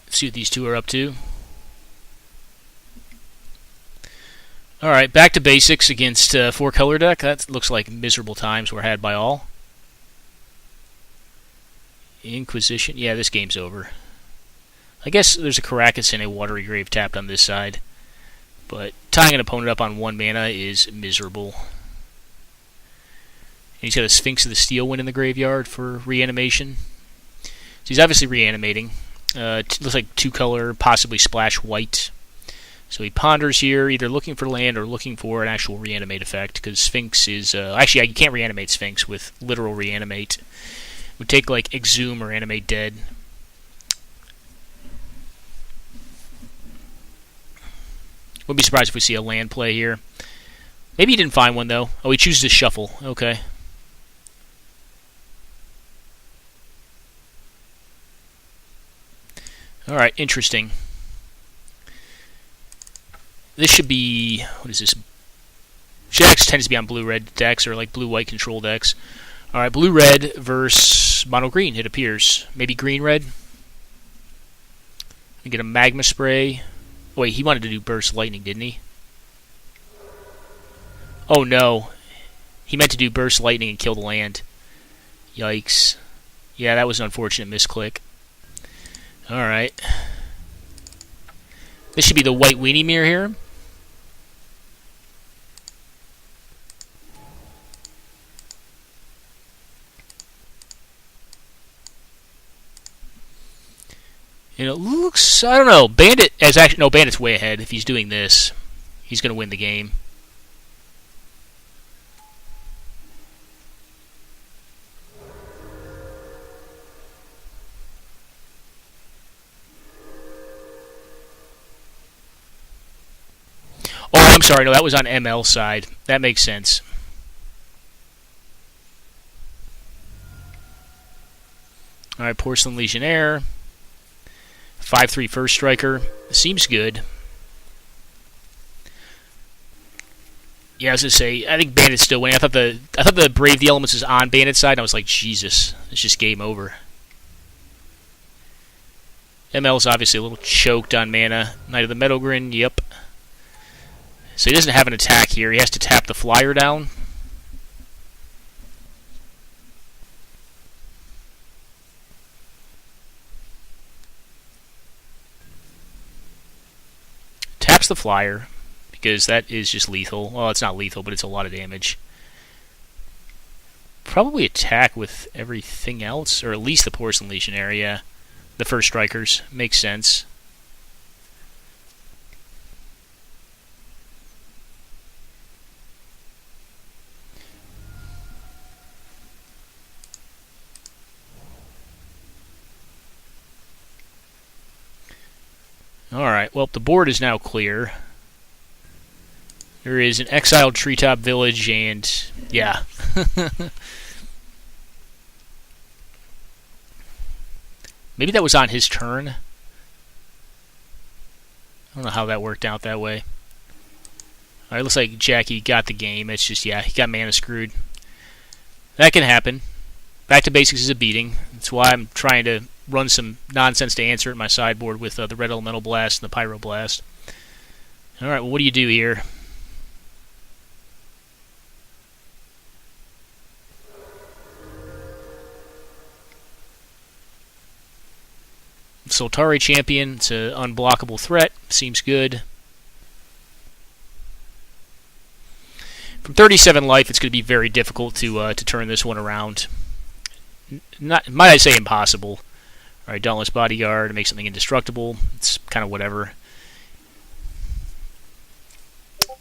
A: let's see what these two are up to. Alright, back to basics against 4-color deck. That looks like miserable times were had by all. Inquisition. Yeah, this game's over. I guess there's a Caracas and a Watery Grave tapped on this side. But tying an opponent up on 1 mana is miserable. And he's got a Sphinx of the Steel Wind in the graveyard for reanimation. So he's obviously reanimating. Looks like 2-color, possibly splash white. So he ponders here, either looking for land or looking for an actual reanimate effect, because Sphinx is... actually, you can't reanimate Sphinx with literal reanimate. It would take, like, Exhume or Animate Dead. Wouldn't be surprised if we see a land play here. Maybe he didn't find one, though. Oh, he chooses to shuffle. Okay. Alright, interesting. This should be... What is this? Jax tends to be on blue-red decks, or like blue-white control decks. Alright, blue-red versus mono-green, it appears. Maybe green-red. We get a Magma Spray. Wait, he wanted to do Burst Lightning, didn't he? Oh, no. He meant to do Burst Lightning and kill the land. Yikes. Yeah, that was an unfortunate misclick. Alright. This should be the white Weenie Mirror here. And it looks, I don't know, Bandit as actually, no, Bandit's way ahead. If he's doing this, he's going to win the game. Oh, I'm sorry, no, that was on ML side. That makes sense. Alright, Porcelain Legionnaire. 5/3 first striker. Seems good. Yeah, I was gonna say, I think Bandit's still winning. I thought the Brave the Elements was on Bandit's side, and I was like, Jesus, it's just game over. ML's obviously a little choked on mana. Knight of the Meadowgrin, yep. So he doesn't have an attack here. He has to tap the flyer down. Taps the flyer, because that is just lethal. Well, it's not lethal, but it's a lot of damage. Probably attack with everything else, or at least the Porcelain Legionnaire, yeah. The first strikers. Makes sense. Alright, well, the board is now clear. There is an exiled treetop village, and yeah. Maybe that was on his turn. I don't know how that worked out that way. Alright, looks like Jackie got the game. It's just, yeah, he got mana screwed. That can happen. Back to basics is a beating. That's why I'm trying to run some nonsense to answer at my sideboard with the Red Elemental Blast and the Pyro Blast. Alright, well, what do you do here? Soltari Champion, it's an unblockable threat. Seems good. From 37 life, it's going to be very difficult to turn this one around. Not, might I say, impossible. Alright, Dauntless Bodyguard to make something indestructible. It's kind of whatever.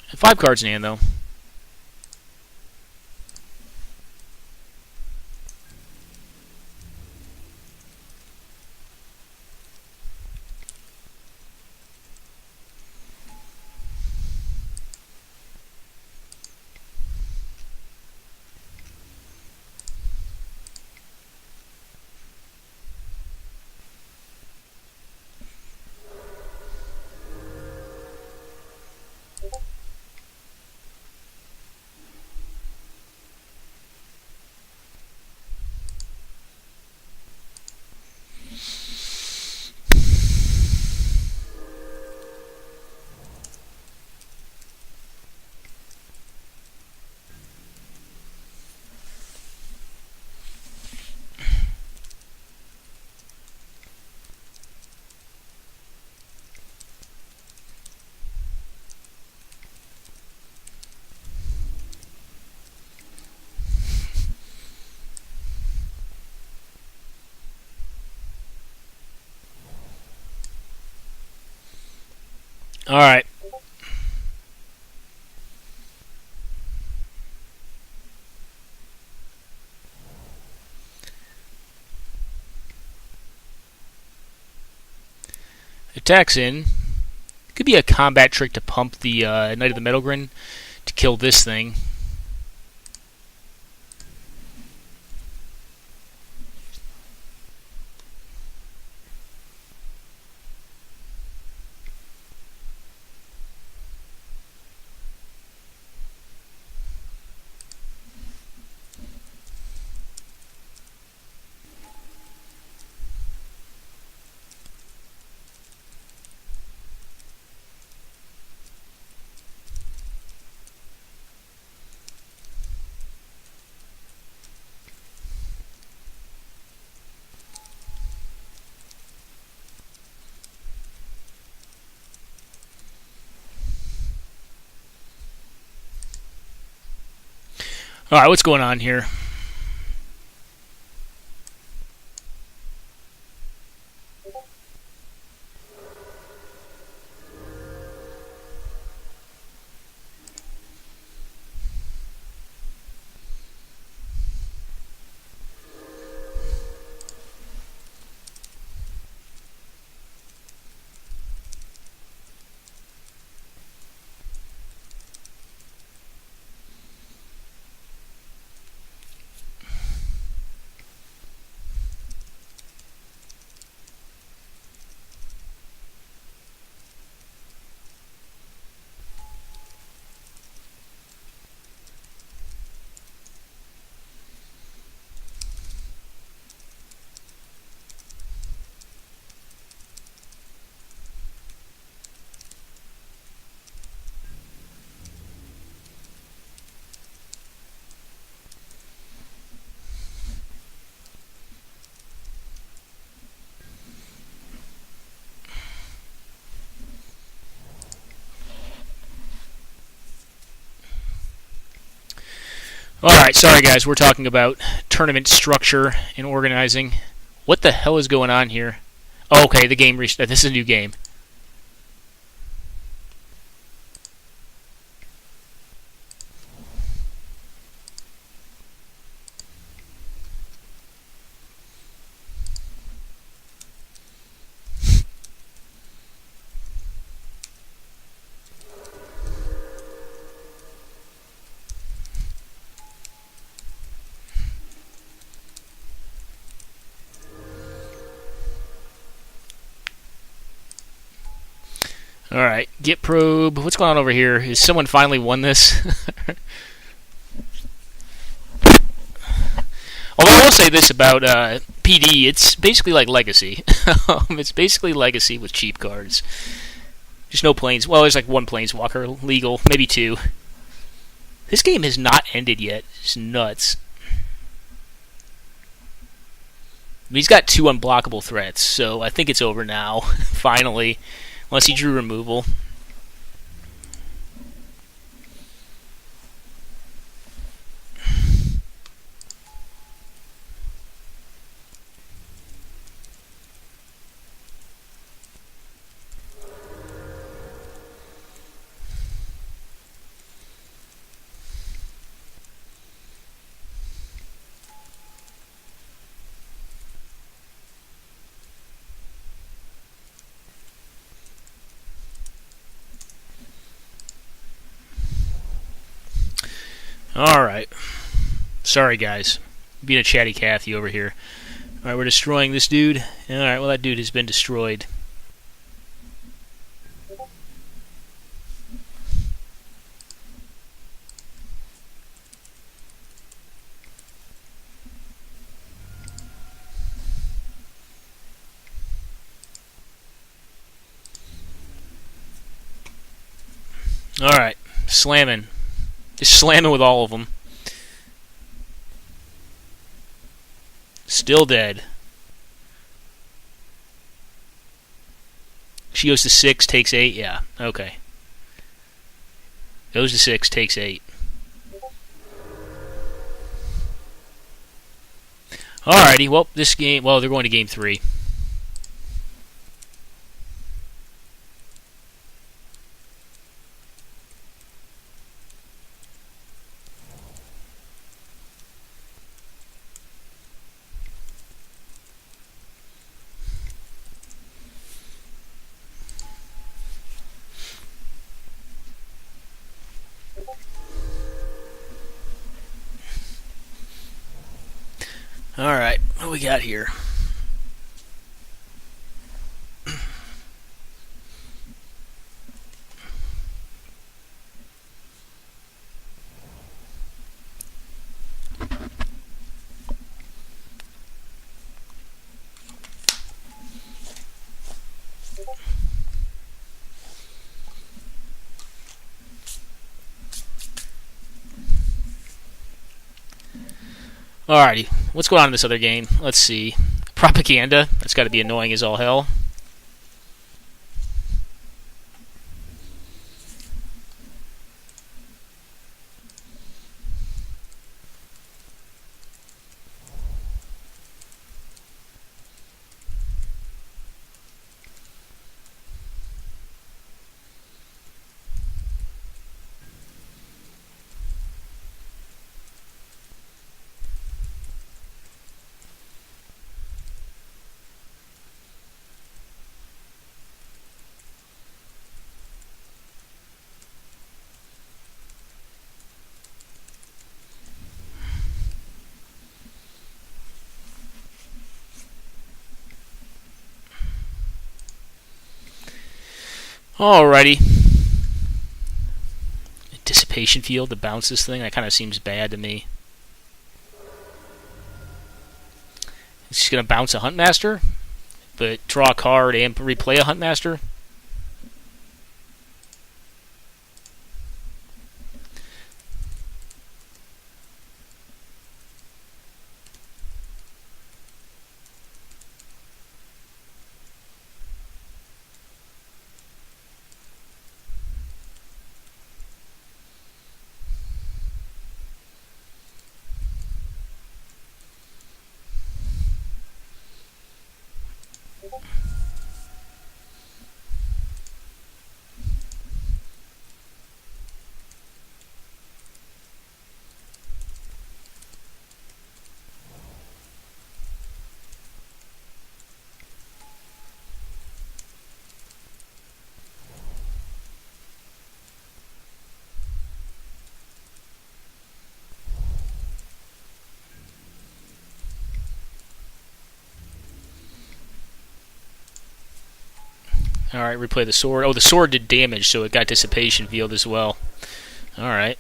A: 5 cards in hand, though. Alright. Attacks in. Could be a combat trick to pump the Knight of the Metalgrin to kill this thing. Alright, what's going on here? Alright, sorry guys, we're talking about tournament structure and organizing. What the hell is going on here? Oh, okay, the game this is a new game. Alright, get probe. What's going on over here? Is someone finally won this? Although I will say this about PD, it's basically like Legacy. It's basically Legacy with cheap cards. Just no planes. Well, there's like one Planeswalker legal, maybe two. This game has not ended yet. It's nuts. I mean, he's got two unblockable threats, so I think it's over now, finally. Unless he drew removal. Alright. Sorry, guys. Being a chatty Cathy over here. Alright, we're destroying this dude. Alright, well, that dude has been destroyed. Alright. Slamming. Just slamming with all of them. Still dead. She goes to 6, takes 8. Yeah, okay. Goes to 6, takes 8. Alrighty, well, this game... Well, they're going to game 3. Alright, what do we got here? Alrighty, what's going on in this other game? Let's see. Propaganda. That's got to be annoying as all hell. Alrighty. Dissipation field to bounce this thing. That kind of seems bad to me. Is he going to bounce a Huntmaster, but draw a card and replay a Huntmaster? Alright, replay the sword. Oh, the sword did damage, so it got dissipation field as well. Alright.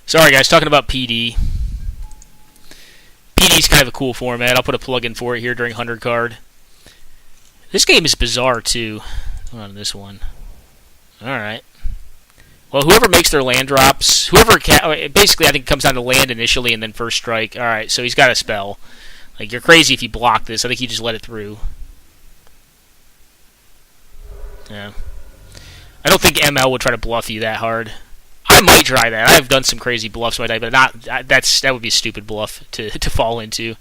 A: Sorry guys, talking about PD. PD's kind of a cool format. I'll put a plug-in for it here during 100 card. This game is bizarre too. Hold on this one. Alright. Well, whoever makes their land drops, basically I think it comes down to land initially and then first strike. Alright, so he's got a spell. Like, you're crazy if you block this. I think you just let it through. Yeah. I don't think ML would try to bluff you that hard. I might try that. I've done some crazy bluffs my day, but that would be a stupid bluff to fall into.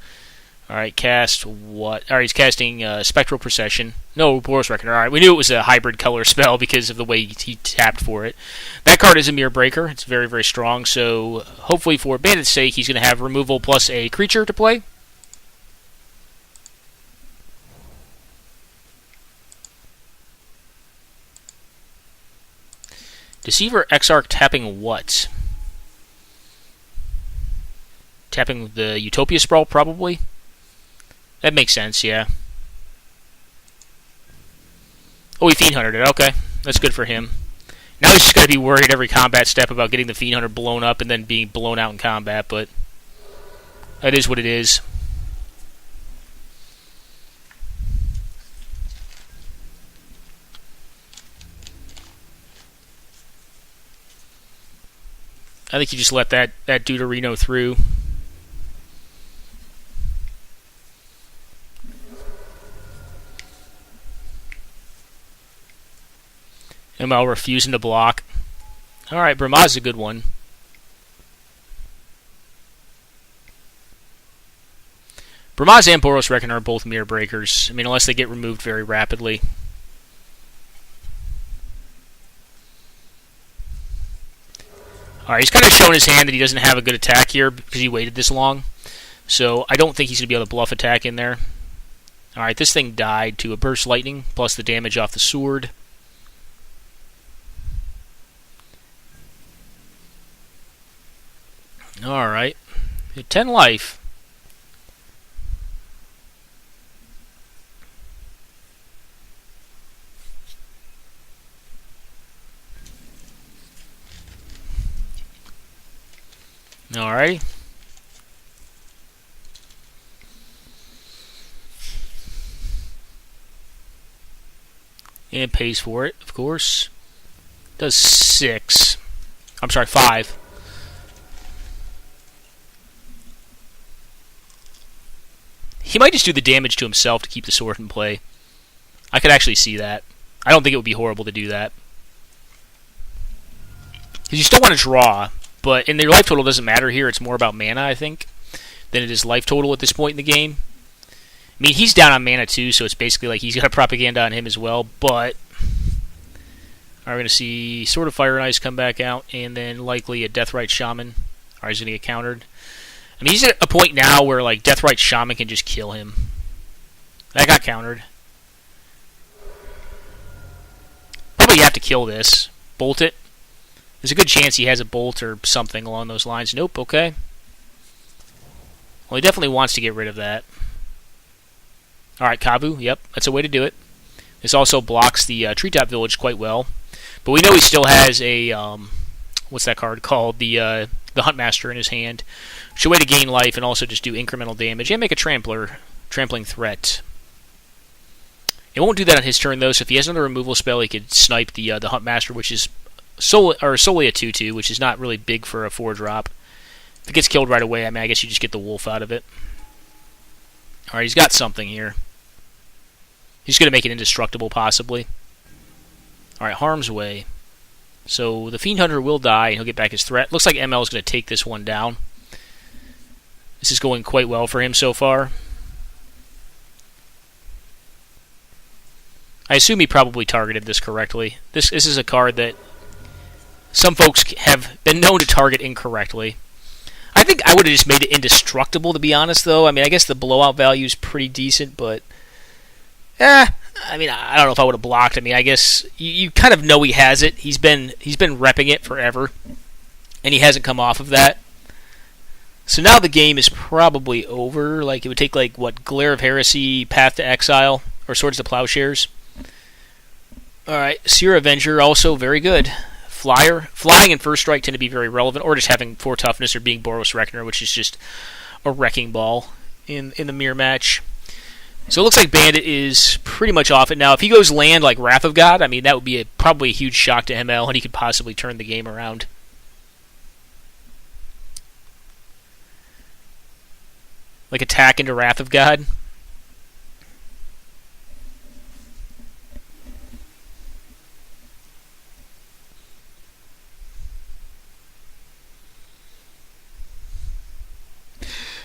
A: Alright, cast what? Alright, he's casting Spectral Procession. No, Boros Reckoner. Alright, we knew it was a hybrid color spell because of the way he tapped for it. That card is a Mirror Breaker. It's very, very strong, so hopefully for Bandit's sake, he's going to have removal plus a creature to play. Deceiver Exarch tapping what? Tapping the Utopia Sprawl, probably? That makes sense, yeah. Oh, he Fiend Huntered it. Okay, that's good for him. Now he's just going to be worried every combat step about getting the Fiend Hunter blown up and then being blown out in combat, but that is what it is. I think you just let that Deuterino through. ML refusing to block. Alright, Brahma's a good one. Brahma's and Boros Reckoner are both Mirror Breakers. I mean, unless they get removed very rapidly. Alright, he's kind of showing his hand that he doesn't have a good attack here because he waited this long. So I don't think he's going to be able to bluff attack in there. Alright, this thing died to a Burst Lightning, plus the damage off the sword. Alright. 10 life. Alright. And pays for it, of course. Does 6. I'm sorry, 5. He might just do the damage to himself to keep the sword in play. I could actually see that. I don't think it would be horrible to do that. Because you still want to draw, but in their life total doesn't matter here. It's more about mana, I think, than it is life total at this point in the game. I mean, he's down on mana too, so it's basically like he's got a propaganda on him as well, but we're going to see Sword of Fire and Ice come back out, and then likely a Deathrite Shaman. He's going to get countered. I mean, he's at a point now where like Deathrite Shaman can just kill him. That got countered. Probably have to kill this. Bolt it. There's a good chance he has a bolt or something along those lines. Nope, okay. Well, he definitely wants to get rid of that. Alright, Kavu, yep, that's a way to do it. This also blocks the Treetop Village quite well. But we know he still has a, what's that card called? The Huntmaster in his hand. Which is a way to gain life and also just do incremental damage and make a trampling threat. It won't do that on his turn though, so if he has another removal spell, he could snipe the Huntmaster, which is solely a 2/2, which is not really big for a 4-drop. If it gets killed right away, I mean, I guess you just get the wolf out of it. Alright, he's got something here. He's going to make it indestructible, possibly. Alright, Harm's Way. So the Fiend Hunter will die, and he'll get back his threat. Looks like ML is going to take this one down. This is going quite well for him so far. I assume he probably targeted this correctly. This is a card that some folks have been known to target incorrectly. I think I would have just made it indestructible, to be honest, though. I mean, I guess the blowout value is pretty decent, but I mean, I don't know if I would have blocked. I mean, I guess you kind of know he has it. He's been repping it forever, and he hasn't come off of that. So now the game is probably over. Like, it would take, like, what, Glare of Heresy, Path to Exile, or Swords to Plowshares. Alright, Seer Avenger, also very good. Flying and First Strike tend to be very relevant, or just having 4 toughness, or being Boros Reckoner, which is just a wrecking ball in the mirror match. So it looks like Bandit is pretty much off it now. If he goes land like Wrath of God, I mean, that would be probably a huge shock to ML, and he could possibly turn the game around. Like attack into Wrath of God.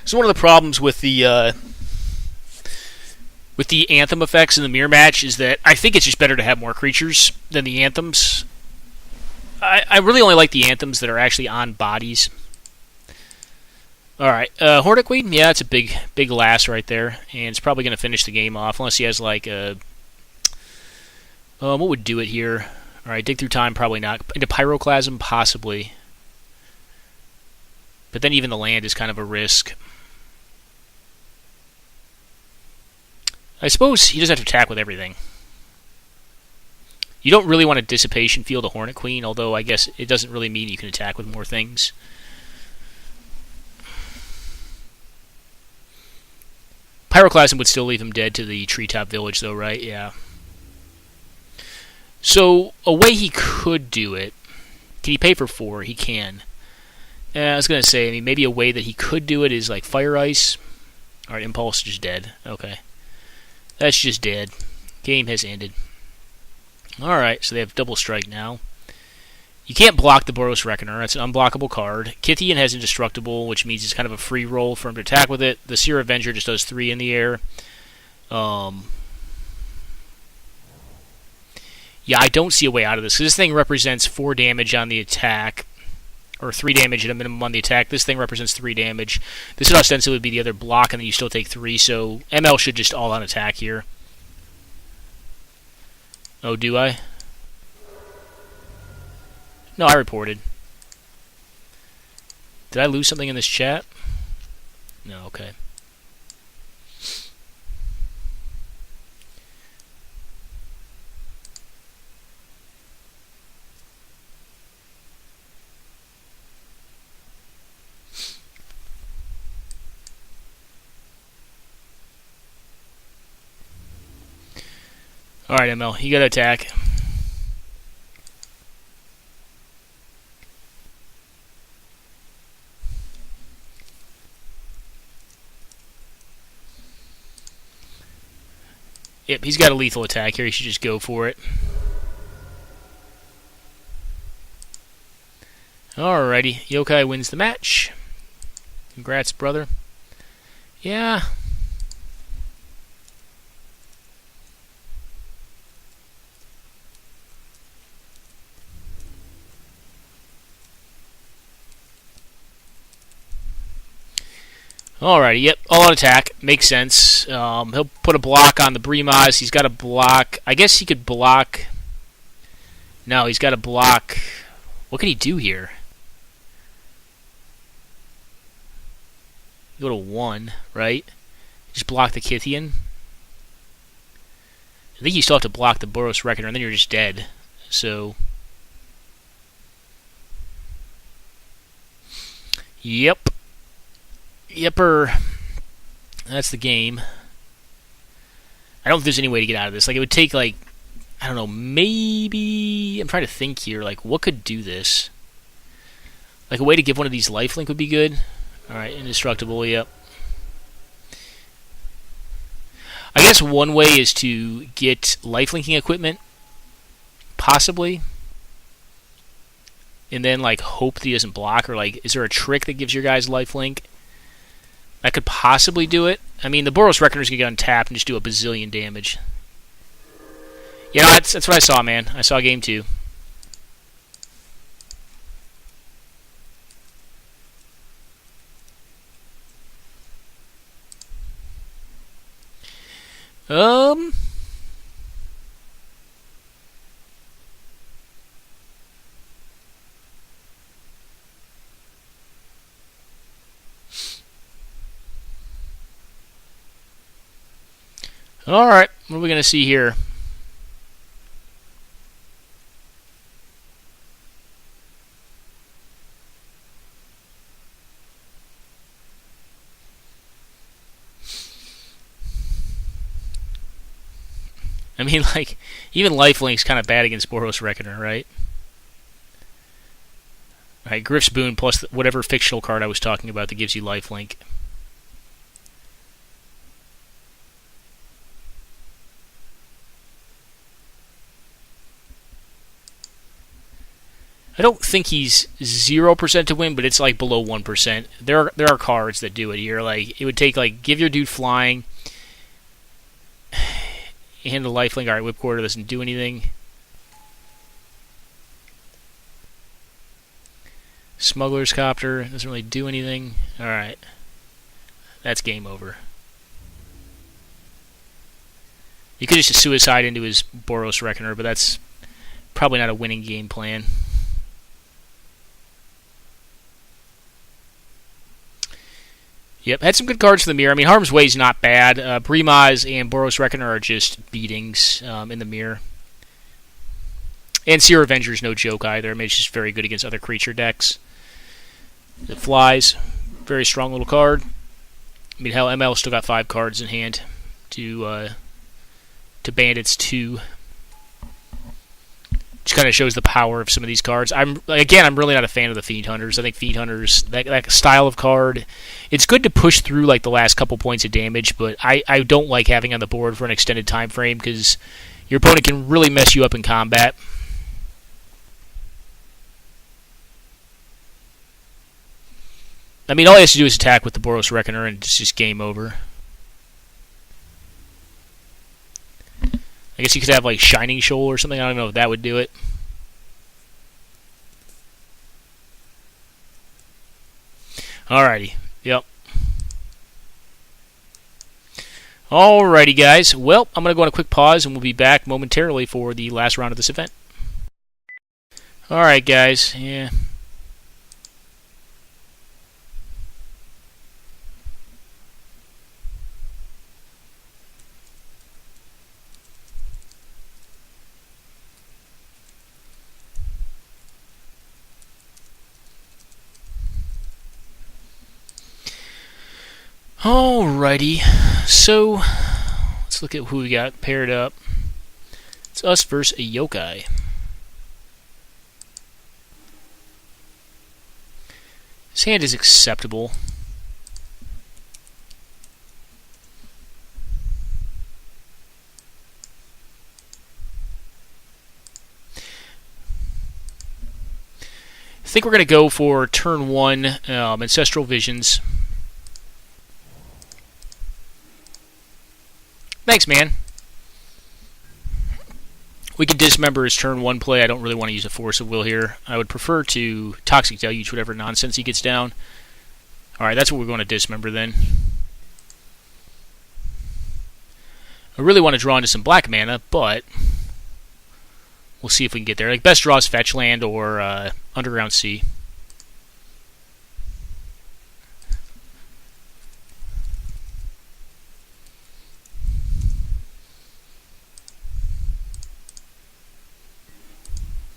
A: So one of the problems with the Anthem effects in the mirror match is that I think it's just better to have more creatures than the Anthems. I really only like the Anthems that are actually on bodies. Alright, Hornet Queen, yeah, it's a big lass right there, and it's probably going to finish the game off, unless he has like a... what would do it here? Alright, Dig Through Time, probably not. Into Pyroclasm, possibly. But then even the land is kind of a risk. I suppose he doesn't have to attack with everything. You don't really want a Dissipation Field a Hornet Queen, although I guess it doesn't really mean you can attack with more things. Pyroclasm would still leave him dead to the Treetop Village, though, right? Yeah. So, a way he could do it... Can he pay for 4? He can. I was going to say, I mean, maybe a way that he could do it is like Fire Ice. Alright, Impulse just dead. Okay. That's just dead. Game has ended. Alright, so they have double strike now. You can't block the Boros Reckoner. That's an unblockable card. Kithian has Indestructible, which means it's kind of a free roll for him to attack with it. The Seer Avenger just does 3 in the air. Yeah, I don't see a way out of this. This thing represents 4 damage on the attack. Or 3 damage at a minimum on the attack. This thing represents 3 damage. This would ostensibly be the other block, and then you still take 3, so ML should just all-out attack here. Oh, do I? No, I reported. Did I lose something in this chat? No, okay. Alright, ML, you gotta attack. Yep, he's got a lethal attack here. He should just go for it. Alrighty, Yokai wins the match. Congrats, brother. Yeah. Alrighty, yep, all-out attack. Makes sense. He'll put a block on the Bremas. He's got a block. I guess he could block... No, he's got a block... What can he do here? Go to 1, right? Just block the Kithian. I think you still have to block the Boros Reckoner, and then you're just dead. So... Yep. Yepper. That's the game. I don't think there's any way to get out of this. Like, it would take, like... I don't know, maybe... I'm trying to think here. Like, what could do this? Like, a way to give one of these lifelink would be good. Alright, indestructible, yep. I guess one way is to get lifelinking equipment. Possibly. And then, like, hope that he doesn't block. Or, like, is there a trick that gives your guys lifelink? That could possibly do it. I mean, the Boros Reckoner's going to get untapped and just do a bazillion damage. You know, that's what I saw, man. I saw game 2. Alright, what are we going to see here? I mean, like, even Lifelink's kind of bad against Boros Reckoner, right? Alright, Griff's Boon plus whatever fictional card I was talking about that gives you lifelink. I don't think he's 0% to win, but it's like below 1%. There are cards that do it here. Like, it would take, like, give your dude flying, hand a lifelink. Alright, Whipcorder doesn't do anything. Smuggler's Copter doesn't really do anything. Alright. That's game over. You could just suicide into his Boros Reckoner, but that's probably not a winning game plan. Yep, had some good cards for the mirror. I mean, Harm's Way's not bad. Bremas and Boros Reckoner are just beatings in the mirror. And Seer Avenger's no joke either. I mean, it's just very good against other creature decks. It flies. Very strong little card. I mean, hell, ML still got 5 cards in hand to Bandit's 2. Which kind of shows the power of some of these cards. I'm really not a fan of the Fiend Hunters. I think Fiend Hunters, that style of card, it's good to push through like the last couple points of damage, but I don't like having on the board for an extended time frame because your opponent can really mess you up in combat. I mean, all he has to do is attack with the Boros Reckoner and it's just game over. I guess you could have like Shining Shoal or something. I don't know if that would do it. Alrighty. Yep. Alrighty, guys. Well, I'm going to go on a quick pause and we'll be back momentarily for the last round of this event. Alright, guys. Yeah. Alrighty, so let's look at who we got paired up. It's us versus a yokai. His hand is acceptable. I think we're going to go for turn 1 Ancestral Visions. Thanks, man. We can dismember his turn 1 play. I don't really want to use a Force of Will here. I would prefer to Toxic Deluge whatever nonsense he gets down. Alright, that's what we're going to dismember then. I really want to draw into some black mana, but we'll see if we can get there. Like, best draw is Fetch Land or Underground Sea.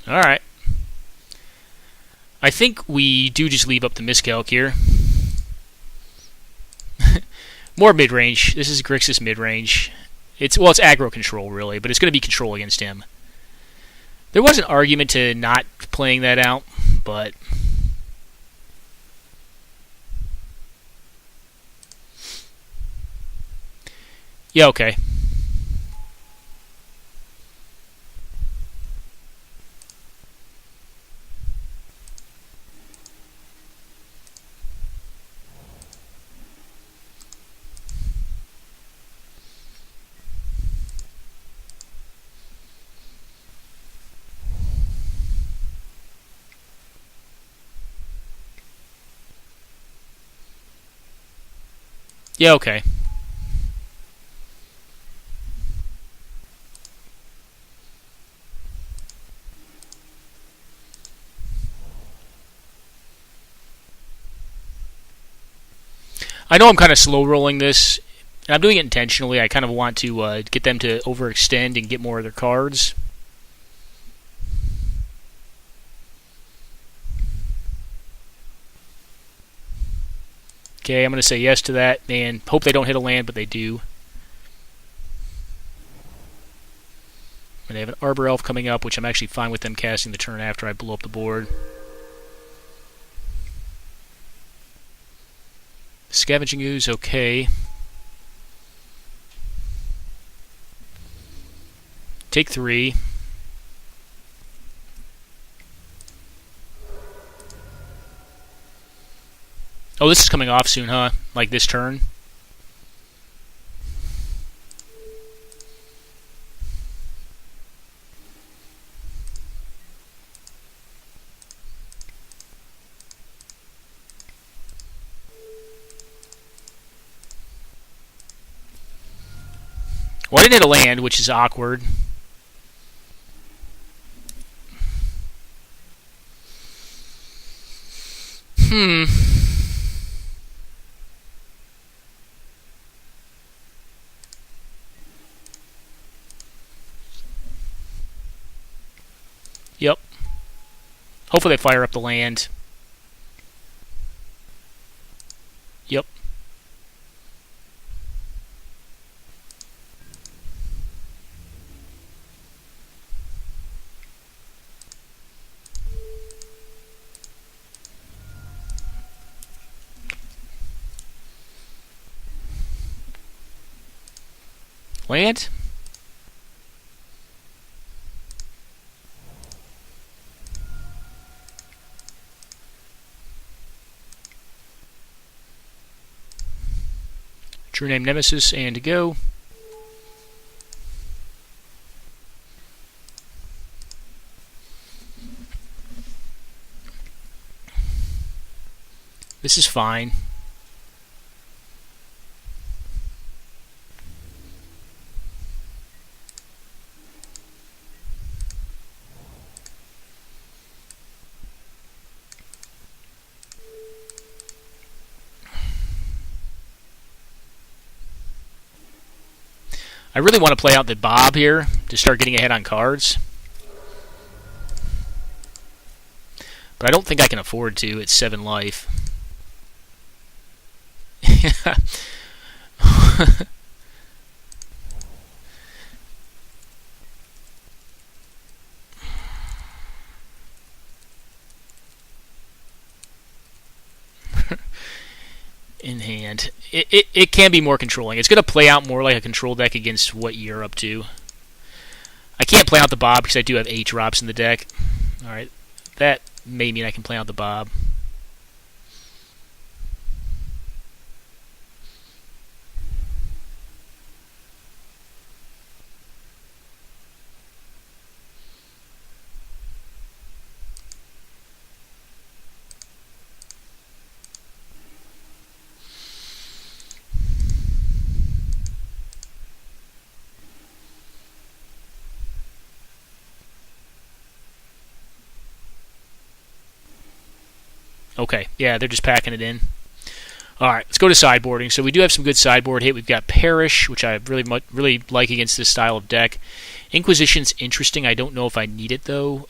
A: Alright. I think we do just leave up the miscalc here. More mid-range. This is Grixis mid-range. It's aggro control, really, but it's going to be control against him. There was an argument to not playing that out, but yeah, okay. Yeah, okay. I know I'm kind of slow rolling this, and I'm doing it intentionally. I kind of want to get them to overextend and get more of their cards. Okay, I'm going to say yes to that, and hope they don't hit a land, but they do. And they have an Arbor Elf coming up, which I'm actually fine with them casting the turn after I blow up the board. Scavenging Ooze, okay. Take 3. Oh, this is coming off soon, huh? Like this turn? Well, I didn't hit a land, which is awkward. Yep. Hopefully they fire up the land. Yep. Land? True Name Nemesis, and to go. This is fine. I really want to play out the Bob here to start getting ahead on cards. But I don't think I can afford to. It's 7 life. In hand. It can be more controlling. It's going to play out more like a control deck against what you're up to. I can't play out the Bob because I do have 8 drops in the deck. Alright, that may mean I can play out the Bob. Okay, yeah, they're just packing it in. Alright, let's go to sideboarding. So we do have some good sideboard hit. We've got Perish, which I really like against this style of deck. Inquisition's interesting. I don't know if I need it, though.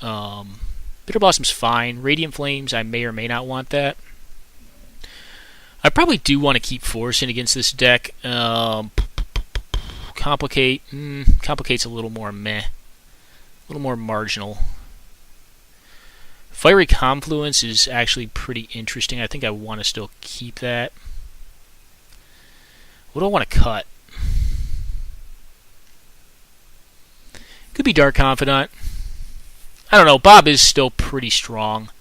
A: Bitter Blossom's fine. Radiant Flames, I may or may not want that. I probably do want to keep forcing against this deck. Complicate's a little more meh. A little more marginal. Fiery Confluence is actually pretty interesting. I think I want to still keep that. What do I want to cut? Could be Dark Confidant. I don't know. Bob is still pretty strong.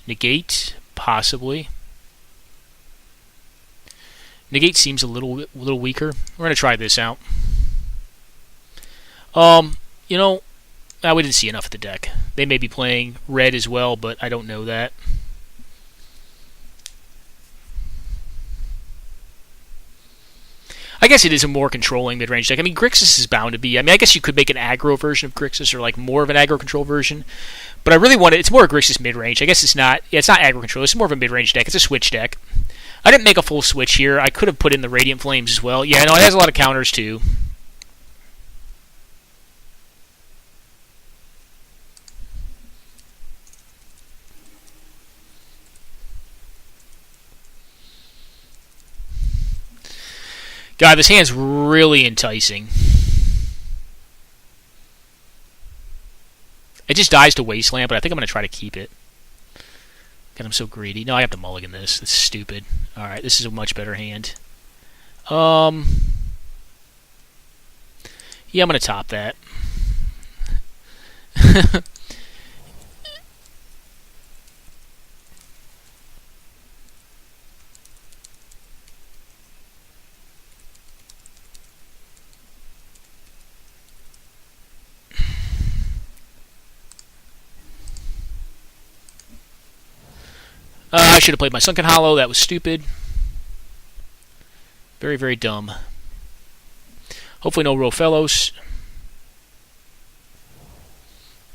A: Negate, possibly. Negate seems a little weaker. We're gonna try this out. You know, we didn't see enough of the deck. They may be playing red as well, but I don't know that. I guess it is a more controlling mid-range deck. I mean, Grixis is bound to be. I mean, I guess you could make an aggro version of Grixis, or like more of an aggro control version. But I really want it. It's more a Grixis mid-range. I guess it's not. Yeah, it's not aggro control. It's more of a mid-range deck. It's a switch deck. I didn't make a full switch here. I could have put in the Radiant Flames as well. Yeah, no, it has a lot of counters too. God, this hand's really enticing. It just dies to Wasteland, but I think I'm going to try to keep it. God, I'm so greedy. No, I have to mulligan this. This is stupid. Alright, this is a much better hand. Yeah, I'm going to top that. I should have played my Sunken Hollow. That was stupid. Very, very dumb. Hopefully no Rofellos.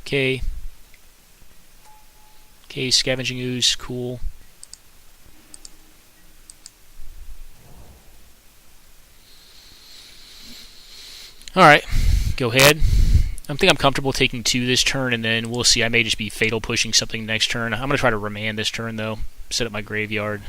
A: Okay. Okay, Scavenging Ooze. Cool. Alright. Go ahead. I think I'm comfortable taking 2 this turn, and then we'll see. I may just be fatal pushing something next turn. I'm going to try to remand this turn, though. Set up my graveyard.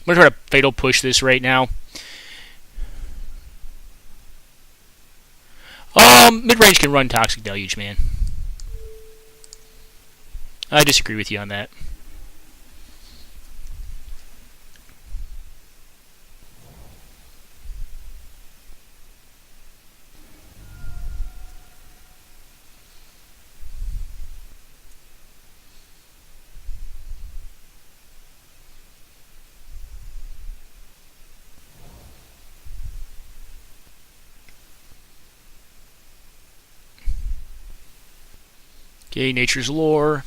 A: I'm going to try to fatal push this right now. Mid-range can run Toxic Deluge, man. I disagree with you on that. Okay, Nature's Lore.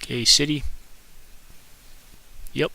A: Okay, City. Yep.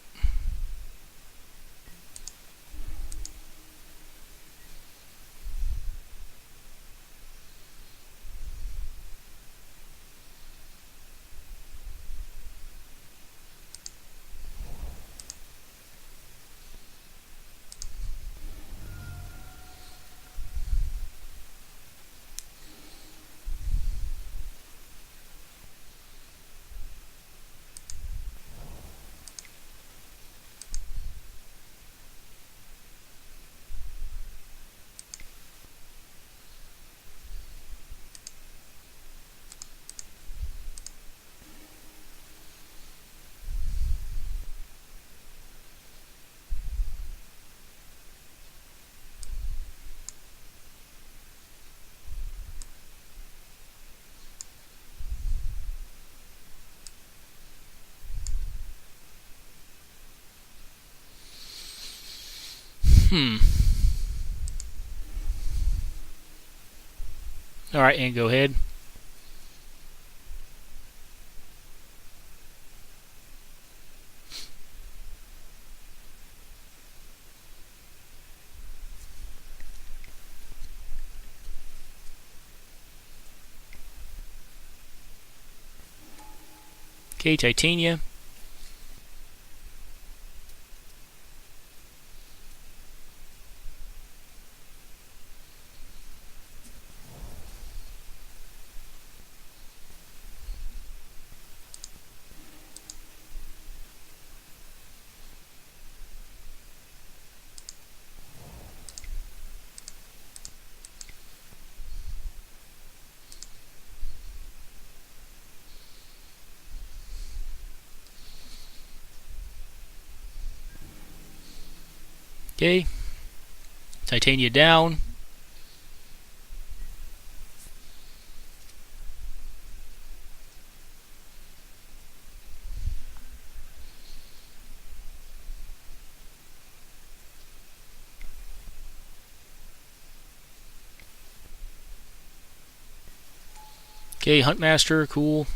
A: Alright, and go ahead. Okay, Titania. Okay, Titania down. Okay, Huntmaster, cool.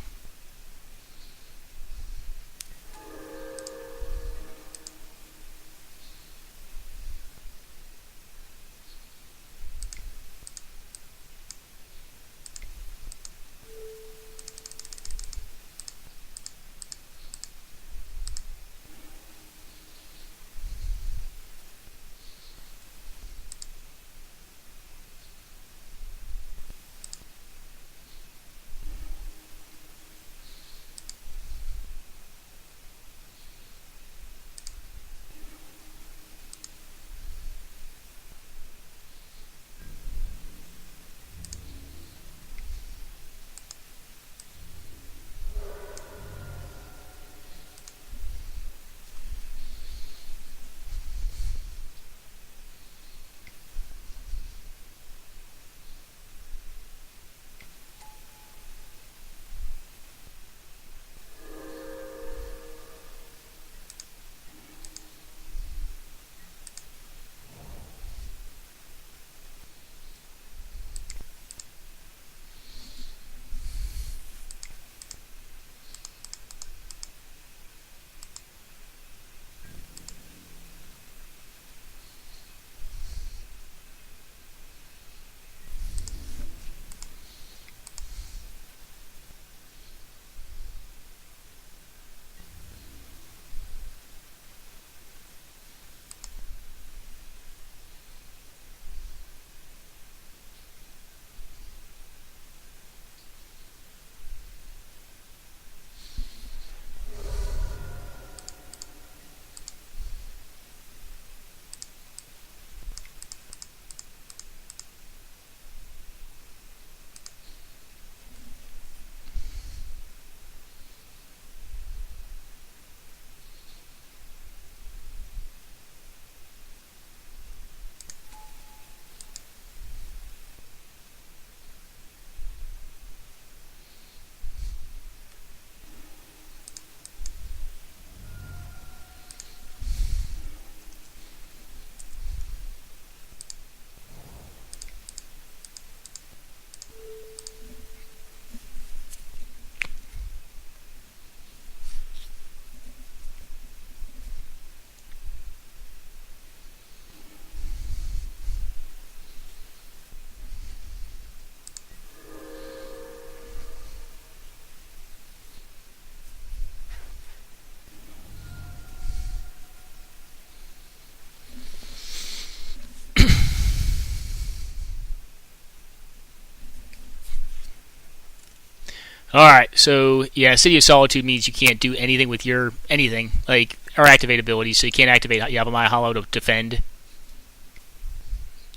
A: Alright, so yeah, City of Solitude means you can't do anything with your anything, like, or activate abilities, so you can't activate Yavimaya Hollow to defend.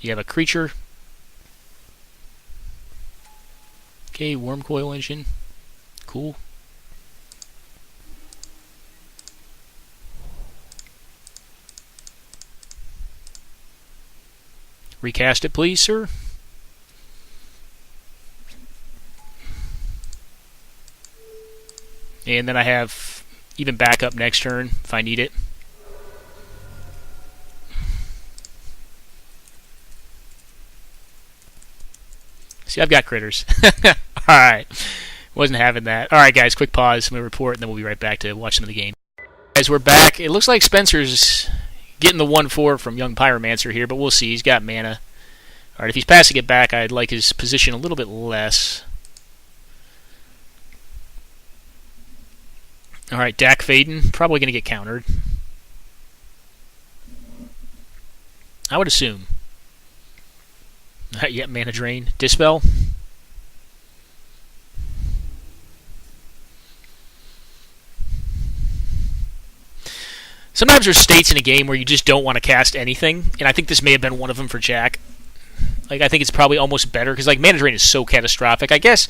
A: You have a creature. Okay, Worm Coil Engine. Cool. Recast it, please, sir. And then I have even backup next turn if I need it. See, I've got critters. Alright. Wasn't having that. Alright, guys, quick pause. I'm going to report, and then we'll be right back to watch some of the game. Guys, we're back. It looks like Spencer's getting the 1-4 from Young Pyromancer here, but we'll see. He's got mana. Alright, if he's passing it back, I'd like his position a little bit less. Alright, Dak Faden, probably going to get countered. I would assume. Not yet, Mana Drain. Dispel. Sometimes there's states in a game where you just don't want to cast anything, and I think this may have been one of them for Jack. Like, I think it's probably almost better, because, like, Mana Drain is so catastrophic. I guess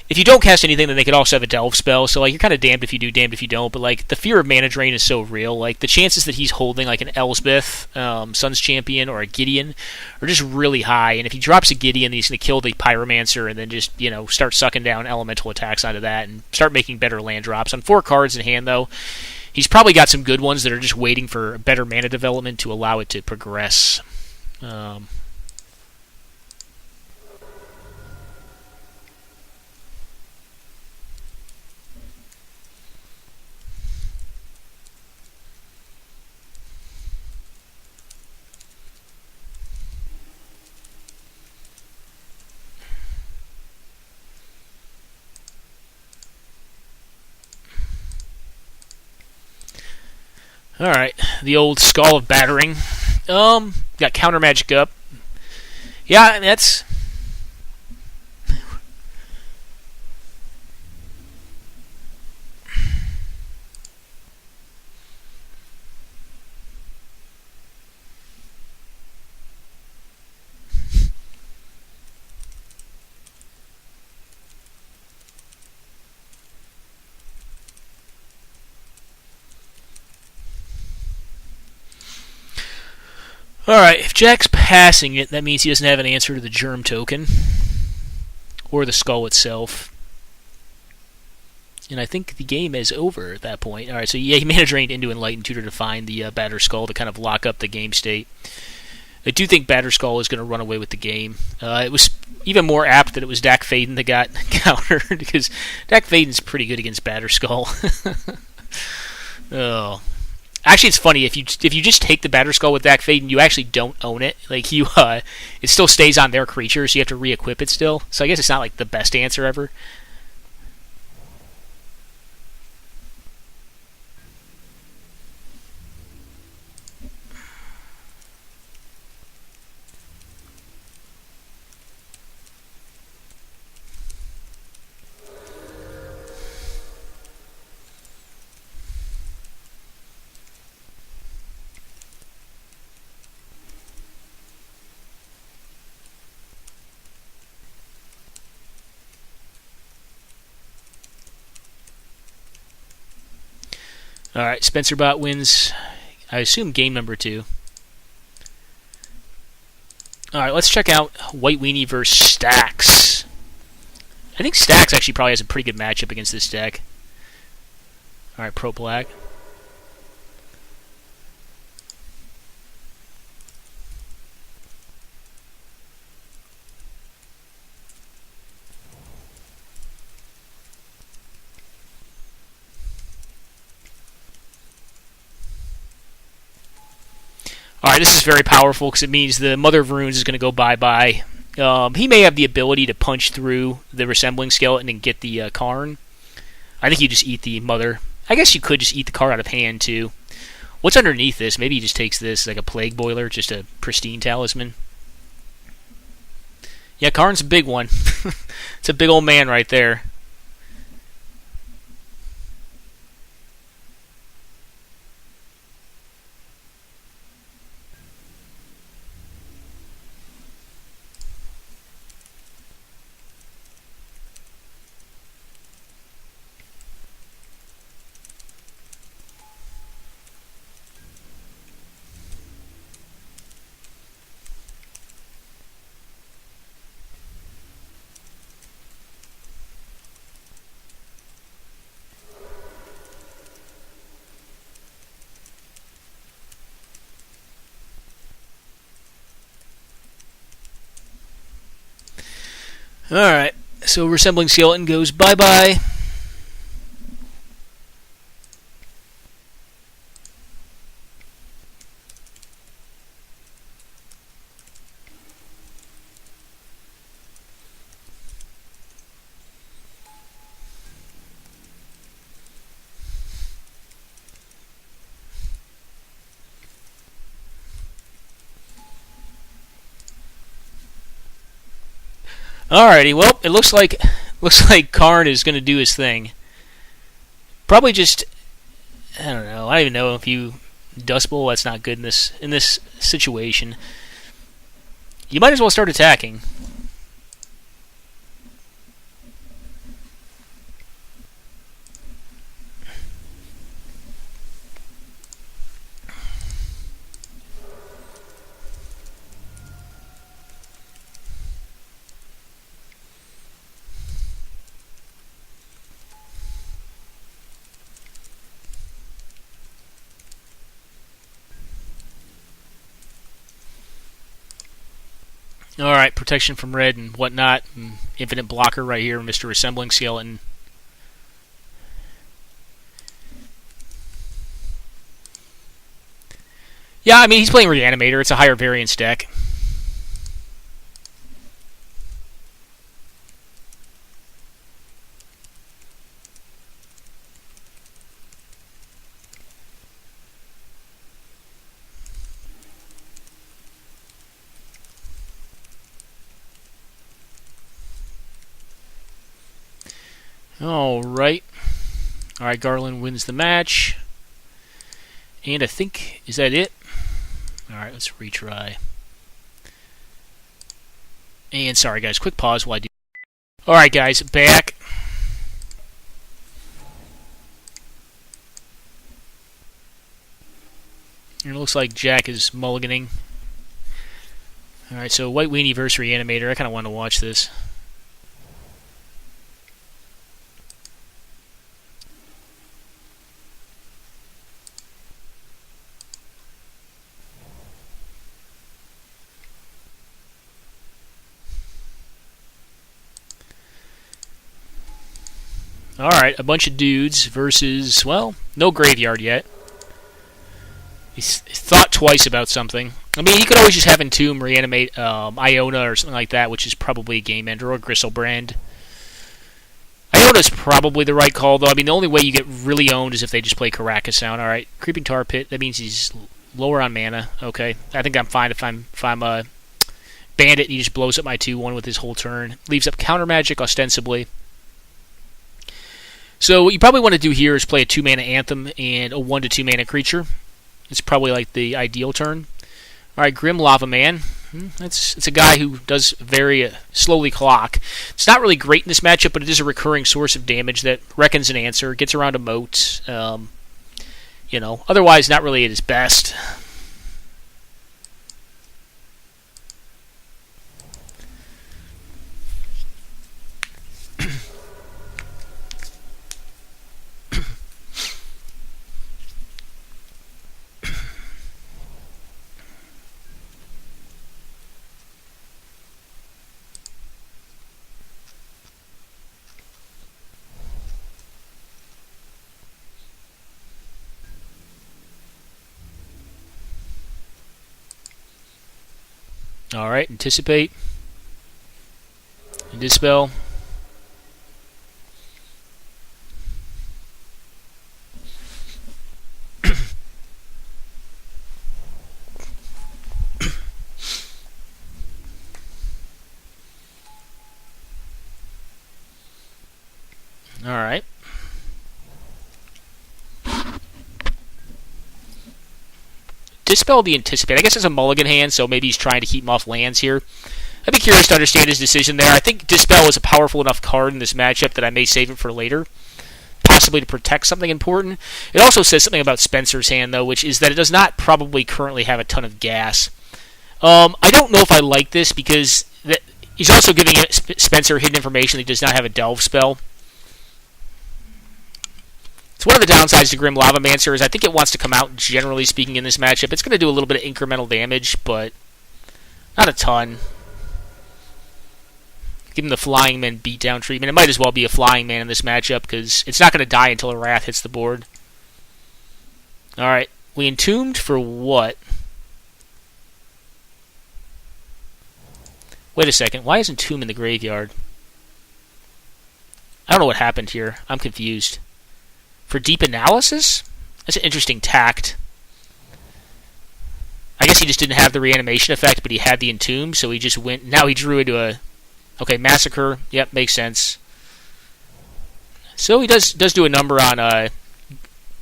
A: if you don't cast anything, then they could also have a Delve spell, so, like, you're kind of damned if you do, damned if you don't, but, like, the fear of Mana Drain is so real. Like, the chances that he's holding, like, an Elspeth, Sun's Champion, or a Gideon are just really high, and if he drops a Gideon, then he's going to kill the Pyromancer and then just, you know, start sucking down elemental attacks onto that and start making better land drops. On 4 cards in hand, though, he's probably got some good ones that are just waiting for better mana development to allow it to progress. Alright, the old Skull of Battering. Got Counter Magic up. Yeah, that's... Alright, if Jack's passing it, that means he doesn't have an answer to the Germ token. Or the Skull itself. And I think the game is over at that point. Alright, so yeah, he Mana Drained into Enlightened Tutor to find the Batter Skull to kind of lock up the game state. I do think Batter Skull is going to run away with the game. It was even more apt that it was Dak Faden that got countered, because Dak Faden's pretty good against Batter Skull. Oh. Actually, it's funny, if you just take the Batter Skull with Dak Faden, you actually don't own it. Like, it still stays on their creature, so you have to re-equip it still. So I guess it's not like the best answer ever. Alright, SpencerBot wins, I assume, game number 2. Alright, let's check out White Weenie versus Stax. I think Stax actually probably has a pretty good matchup against this deck. Alright, Pro Black. Alright, this is very powerful because it means the Mother of Runes is going to go bye-bye. He may have the ability to punch through the Resembling Skeleton and get the Karn. I think you just eat the Mother. I guess you could just eat the card out of hand, too. What's underneath this? Maybe he just takes this like a Plague Boiler, just a pristine talisman. Yeah, Karn's a big one. It's a big old man right there. Alright, so Resembling Skeleton goes bye-bye. Alrighty, well, it looks like Karn is going to do his thing. Probably just, I don't know. I don't even know if you Dust Bowl. That's not good in this situation. You might as well start attacking. Alright, protection from red and whatnot. Infinite blocker right here, Mr. Resembling Skeleton. Yeah, I mean, he's playing Reanimator. It's a higher variance deck. Alright. Alright, Garland wins the match. And I think, is that it? Alright, let's retry. And sorry guys, quick pause while I do. Alright guys, back. And it looks like Jack is mulliganing. Alright, so White Weenie versus Reanimator. I kind of want to watch this. Alright, a bunch of dudes versus, well, no graveyard yet. He thought twice about something. I mean, he could always just have Entomb, Reanimate Iona or something like that, which is probably a game ender, or Gristlebrand. Iona's probably the right call, though. I mean, the only way you get really owned is if they just play Caracas Sound. Alright, Creeping Tar Pit, that means he's lower on mana. Okay, I think I'm fine if I'm a Bandit and he just blows up my 2-1 with his whole turn. Leaves up Counter Magic, ostensibly. So what you probably want to do here is play a 2-mana Anthem and a 1-2 mana creature. It's probably like the ideal turn. Alright, Grim Lava Man. It's a guy who does very slowly clock. It's not really great in this matchup, but it is a recurring source of damage that reckons an answer, gets around a moat. Otherwise not really at his best. Alright, Anticipate. And Dispel. Alright. Dispel the Anticipate. I guess it's a mulligan hand, so maybe he's trying to keep him off lands here. I'd be curious to understand his decision there. I think Dispel is a powerful enough card in this matchup that I may save it for later, possibly to protect something important. It also says something about Spencer's hand, though, which is that it does not probably currently have a ton of gas. I don't know if I like this because he's also giving Spencer hidden information that he does not have a Delve spell. It's one of the downsides to Grim Lavamancer is I think it wants to come out, generally speaking, in this matchup. It's going to do a little bit of incremental damage, but not a ton. Give him the Flying Man beatdown treatment. It might as well be a Flying Man in this matchup because it's not going to die until a Wrath hits the board. Alright, we Entombed for what? Wait a second, why is Entomb in the graveyard? I don't know what happened here. I'm confused. For Deep Analysis? That's an interesting tact. I guess he just didn't have the reanimation effect, but he had the Entomb, so he just went... Now he drew into a... Okay, Massacre. Yep, makes sense. So he does do a number on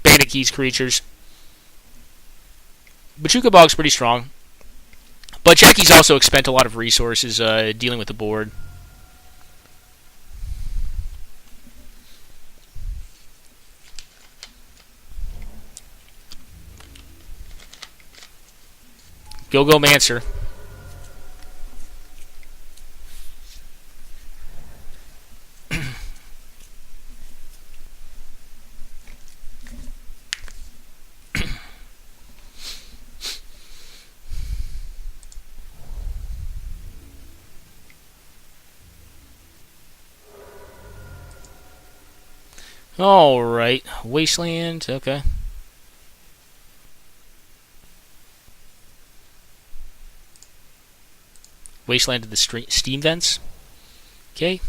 A: Bandit Keys creatures. Bojuka Bog's pretty strong. But Jackie's also expend a lot of resources dealing with the board. Go Mancer. Alright, Wasteland, okay. Wasteland to the steam vents. Okay.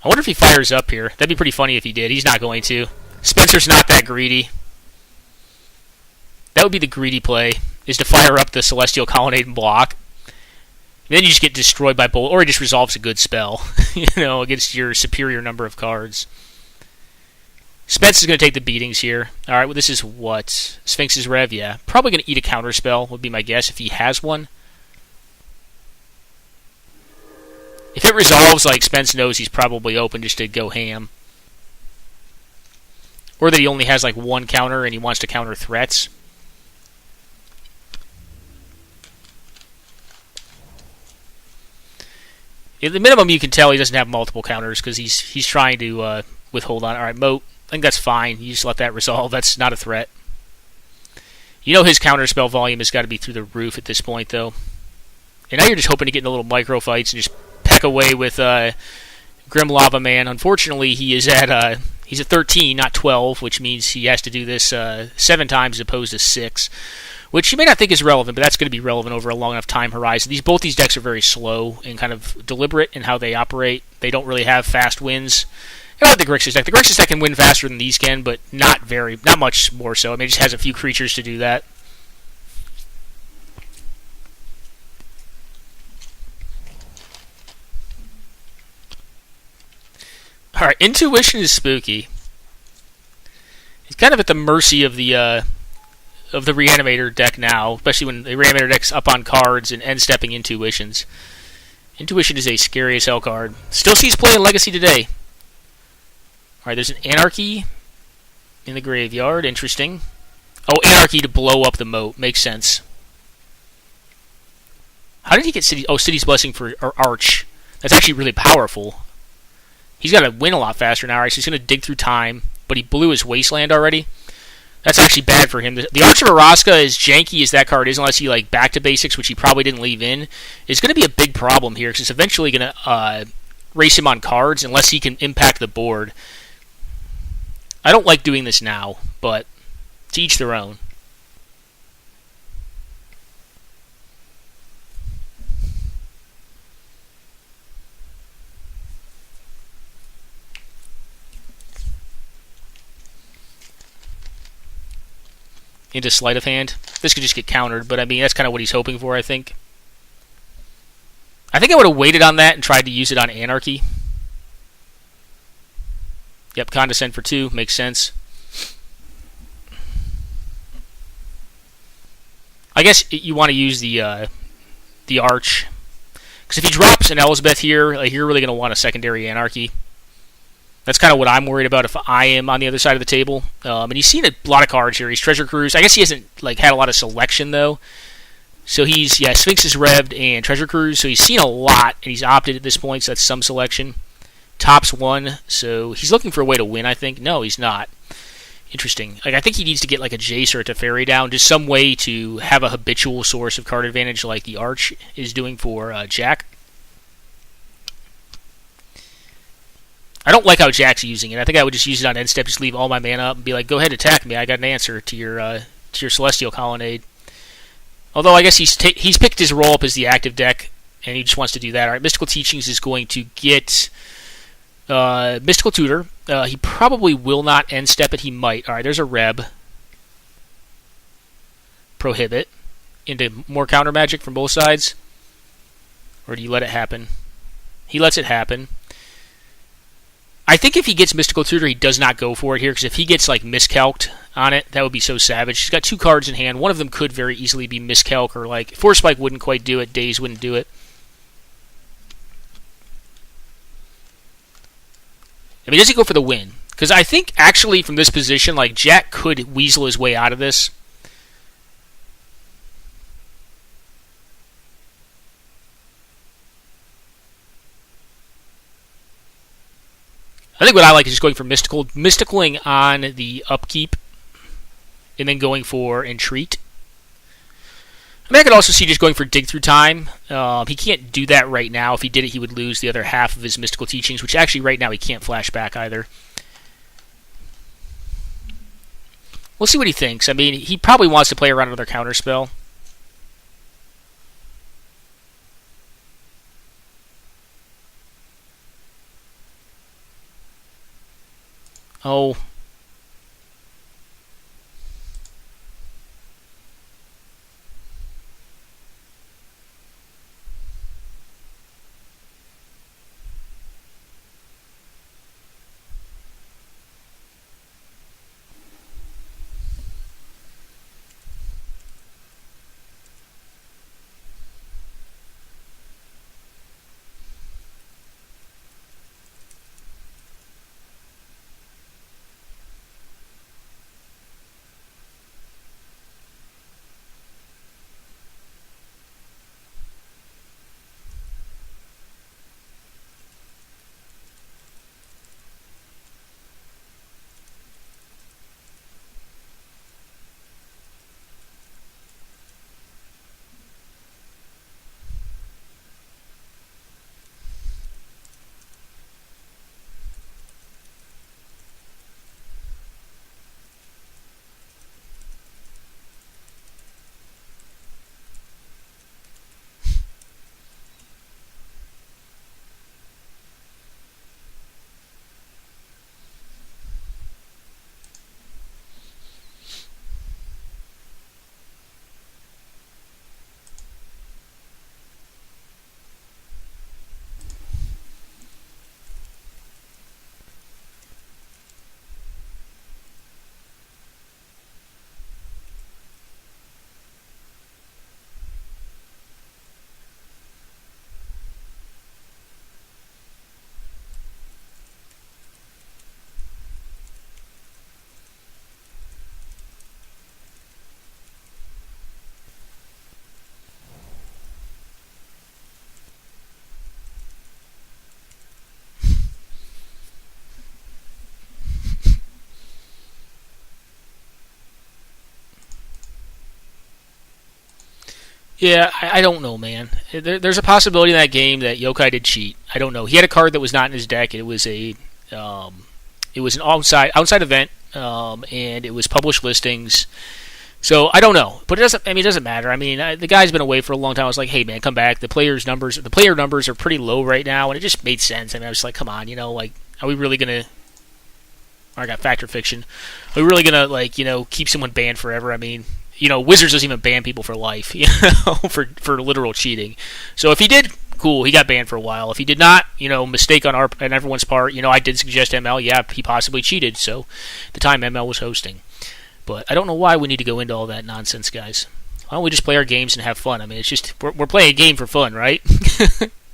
A: I wonder if he fires up here. That'd be pretty funny if he did. He's not going to. Spencer's not that greedy. That would be the greedy play, is to fire up the Celestial Colonnade and block. And then you just get destroyed by Bolt, or he just resolves a good spell, against your superior number of cards. Spence is going to take the beatings here. Alright, well this is what? Sphinx's Rev, yeah. Probably going to eat a counter spell, would be my guess, if he has one. If it resolves, like, Spence knows he's probably open just to go ham. Or that he only has, like, one counter and he wants to counter threats. At the minimum, you can tell he doesn't have multiple counters because he's trying to withhold on. Alright, Moat. I think that's fine. You just let that resolve. That's not a threat. You know his counterspell volume has got to be through the roof at this point, though. And now you're just hoping to get into little micro fights and just peck away with Grim Lava Man. Unfortunately, he's at 13, not 12, which means he has to do this 7 times as opposed to 6. Which you may not think is relevant, but that's going to be relevant over a long enough time horizon. Both these decks are very slow and kind of deliberate in how they operate. They don't really have fast wins. I like the Grixis deck. The Grixis deck can win faster than these can, but not much more so. I mean, it just has a few creatures to do that. Alright, Intuition is spooky. He's kind of at the mercy of the Reanimator deck now, especially when the Reanimator deck's up on cards and end-stepping Intuitions. Intuition is a scary as hell card. Still sees play in Legacy today. Alright, there's an Anarchy in the graveyard. Interesting. Oh, Anarchy to blow up the Moat. Makes sense. How did he get City... Oh, City's Blessing for Arch. That's actually really powerful. He's got to win a lot faster now, right? So he's going to dig through time, but he blew his Wasteland already. That's actually bad for him. The Arch of Araska, as janky as that card is, unless he back to basics, which he probably didn't leave in, is going to be a big problem here, because it's eventually going to race him on cards unless he can impact the board. I don't like doing this now, but to each their own. Into Sleight of Hand. This could just get countered, but I mean, that's kind of what he's hoping for, I think. I think I would have waited on that and tried to use it on Anarchy. Yep, Condescend for 2. Makes sense. I guess you want to use the Arch. Because if he drops an Elsbeth here, you're really going to want a secondary Anarchy. That's kind of what I'm worried about if I am on the other side of the table. And he's seen a lot of cards here. He's Treasure Cruise. I guess he hasn't had a lot of selection, though. So he's, Sphinx is Revved and Treasure Cruise. So he's seen a lot, and he's opted at this point, so that's some selection. Top's 1, so he's looking for a way to win, I think. No, he's not. Interesting. I think he needs to get a Jace or a Teferi down, just some way to have a habitual source of card advantage like the Arch is doing for Jack. I don't like how Jack's using it. I think I would just use it on end step, just leave all my mana up and be like, go ahead, attack me. I got an answer to your Celestial Colonnade. Although I guess he's picked his role up as the active deck, and he just wants to do that. All right, Mystical Teachings is going to get Mystical Tutor. He probably will not end step it. He might. All right, there's a Reb. Prohibit into more counter magic from both sides, or do you let it happen? He lets it happen. I think if he gets Mystical Tutor, he does not go for it here, because if he gets like miscalced on it, that would be so savage. He's got 2 cards in hand. One of them could very easily be miscalc, or like Force Spike wouldn't quite do it. Daze wouldn't do it. I mean, does he go for the win? Because I think actually from this position, like Jack could weasel his way out of this. I think what I like is just going for mysticaling on the upkeep, and then going for entreat. I mean, I could also see just going for dig through time. He can't do that right now. If he did it, he would lose the other half of his mystical teachings, which actually right now he can't flash back either. We'll see what he thinks. I mean, he probably wants to play around another counterspell. Oh. Yeah, I don't know, man. There's a possibility in that game that Yokai did cheat. I don't know. He had a card that was not in his deck. It was an outside event, and it was published listings. So I don't know, but it doesn't matter. I mean, the guy's been away for a long time. I was like, hey man, come back. The player numbers are pretty low right now, and it just made sense. I mean, I was like, come on, like, are we really gonna? I got Fact or Fiction. Are we really gonna keep someone banned forever? I mean. Wizards doesn't even ban people for life, for literal cheating. So if he did, cool, he got banned for a while. If he did not, mistake on everyone's part, I did suggest ML, yeah, he possibly cheated, so the time ML was hosting. But I don't know why we need to go into all that nonsense, guys. Why don't we just play our games and have fun? I mean, it's just, we're playing a game for fun, right?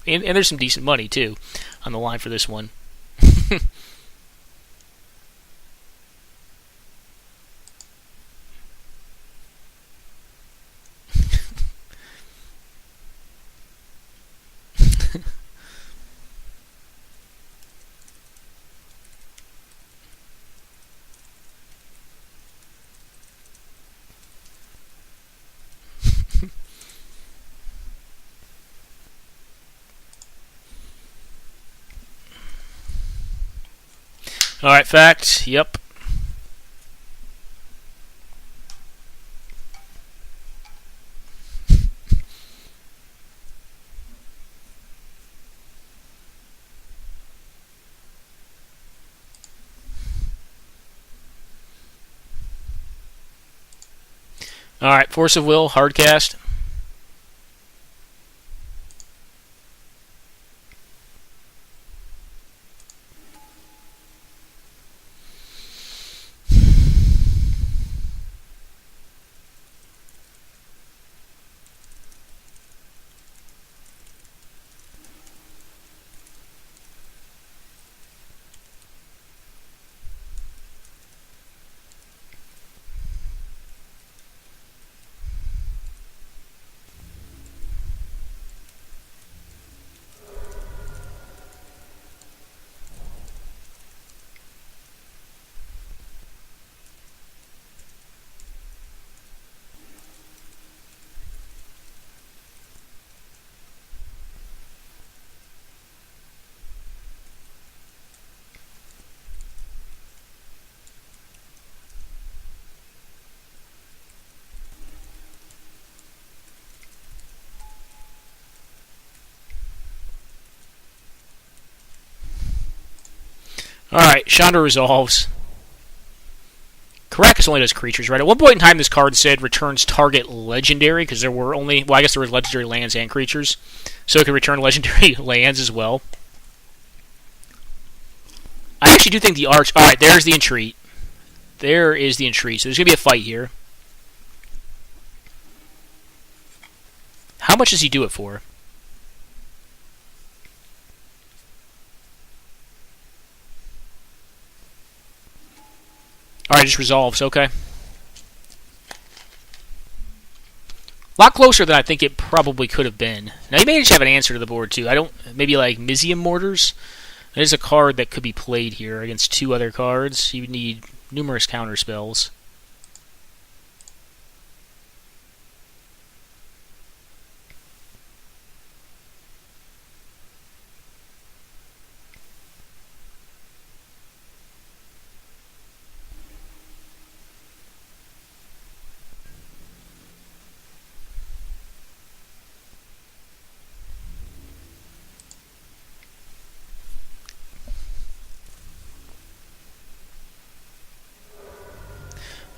A: and there's some decent money, too, on the line for this one. Alright, fact. Yep. Alright, Force of Will, hard cast. Alright, Chandra resolves. Caracas only does creatures, right? At one point in time, this card said returns target legendary, because there were only... Well, I guess there were legendary lands and creatures. So it could return legendary lands as well. I actually do think the Arch... Alright, there's the Entreat. There is the Entreat. So there's going to be a fight here. How much does he do it for? Alright, just resolves. Okay. A lot closer than I think it probably could have been. Now, you may just have an answer to the board, too. I don't... Maybe, like, Mizium Mortars? That is a card that could be played here against two other cards. You would need numerous counter spells.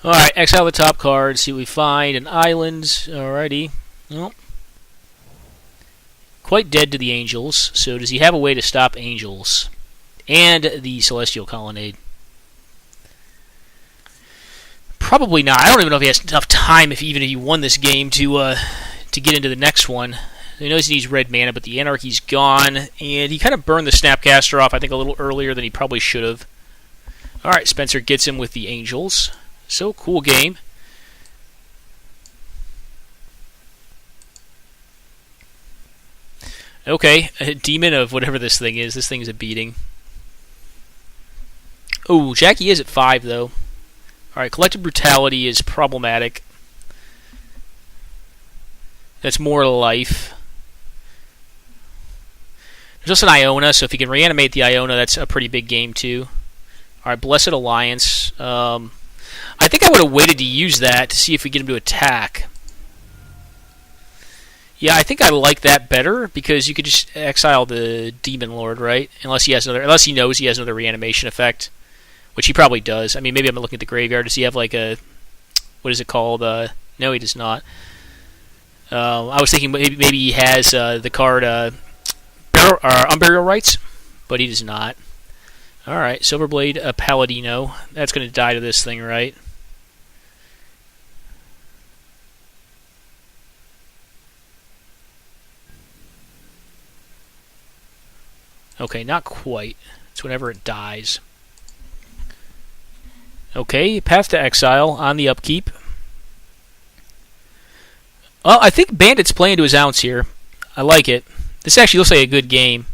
A: Alright, exile the top card, see what we find. An island. Alrighty. Well, quite dead to the angels. So does he have a way to stop angels? And the celestial colonnade? Probably not. I don't even know if he has enough time, even if he won this game, to get into the next one. He knows he needs red mana, but the Anarchy's gone. And he kind of burned the Snapcaster off, I think, a little earlier than he probably should have. Alright, Spencer gets him with the angels. So, cool game. Okay, a demon of whatever this thing is. This thing's a beating. Oh, Jackie is at 5, though. Alright, Collective Brutality is problematic. That's more life. There's also an Iona, so if he can reanimate the Iona, that's a pretty big game, too. Alright, Blessed Alliance. I think I would have waited to use that to see if we get him to attack. Yeah, I think I like that better because you could just exile the Demon Lord, right? Unless he knows he has another reanimation effect, which he probably does. I mean, maybe I'm looking at the graveyard. Does he have like a... What is it called? No, he does not. I was thinking maybe he has the card Unburial Rites, but he does not. Alright, Silverblade Paladino. That's going to die to this thing, right? Okay, not quite. It's whenever it dies. Okay, Path to Exile on the upkeep. Well, I think Bandit's playing to his ounce here. I like it. This actually looks like a good game.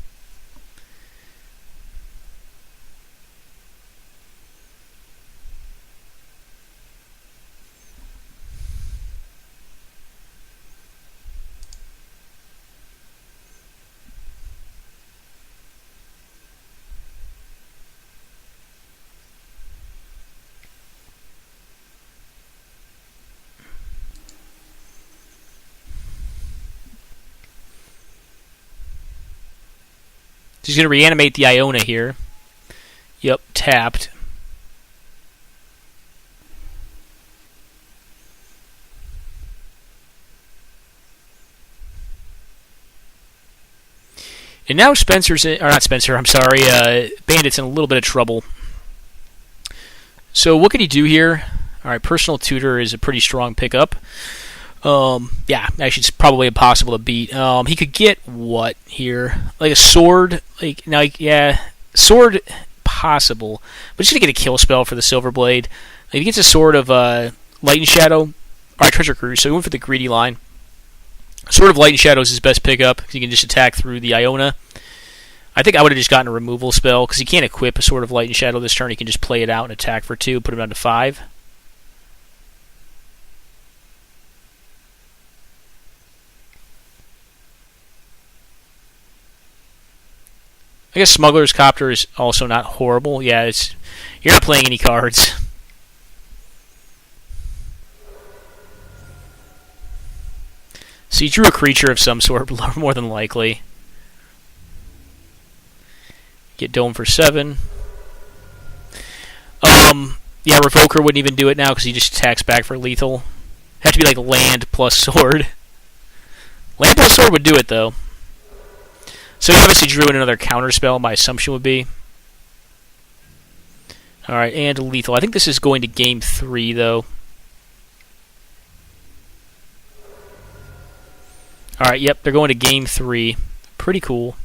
A: he's going to reanimate the Iona here. Yep, tapped. And now Bandit's in a little bit of trouble. So what could he do here? Alright, Personal Tutor is a pretty strong pickup. Yeah, actually it's probably impossible to beat. He could get what here? Like a sword? Sword possible. But he's going to get a kill spell for the Silver Blade. If he gets a sword of Light and Shadow, alright, Treasure Cruise, so he went for the greedy line. Sword of Light and Shadow is his best pickup, because he can just attack through the Iona. I think I would have just gotten a removal spell, because he can't equip a Sword of Light and Shadow this turn. He can just play it out and attack for 2, put him down to 5. I guess Smuggler's Copter is also not horrible. Yeah, you're not playing any cards. So he drew a creature of some sort, more than likely. Get Dome for 7. Yeah, Revoker wouldn't even do it now because he just attacks back for lethal. Have to be like land plus sword. Land plus sword would do it though. So he obviously drew in another counter spell, my assumption would be. Alright, and lethal. I think this is going to game 3 though. Alright, yep, they're going to game 3. Pretty cool.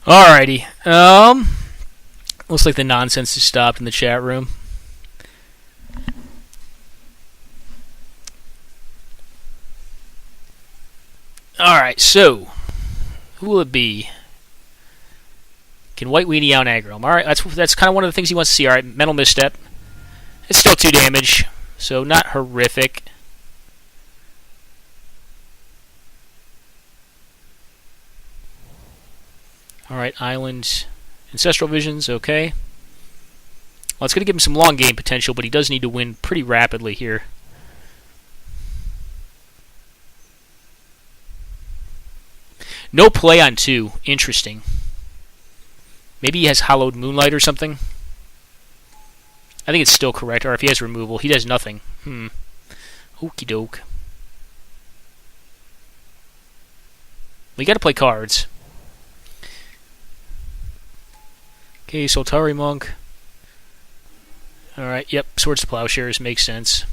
A: Alrighty. Looks like the nonsense has stopped in the chat room. Alright, so who will it be? Can White Weenie out aggro him? Alright, that's kind of one of the things he wants to see. Alright, Mental Misstep. It's still 2 damage, so not horrific. Alright, Island, Ancestral Visions, okay. Well, it's going to give him some long game potential, but he does need to win pretty rapidly here. No play on 2. Interesting. Maybe he has Hallowed Moonlight or something. I think it's still correct. Or if he has removal, he does nothing. Okie doke. We got to play cards. Okay, Soltari Monk. Alright, yep, Swords to Plowshares makes sense.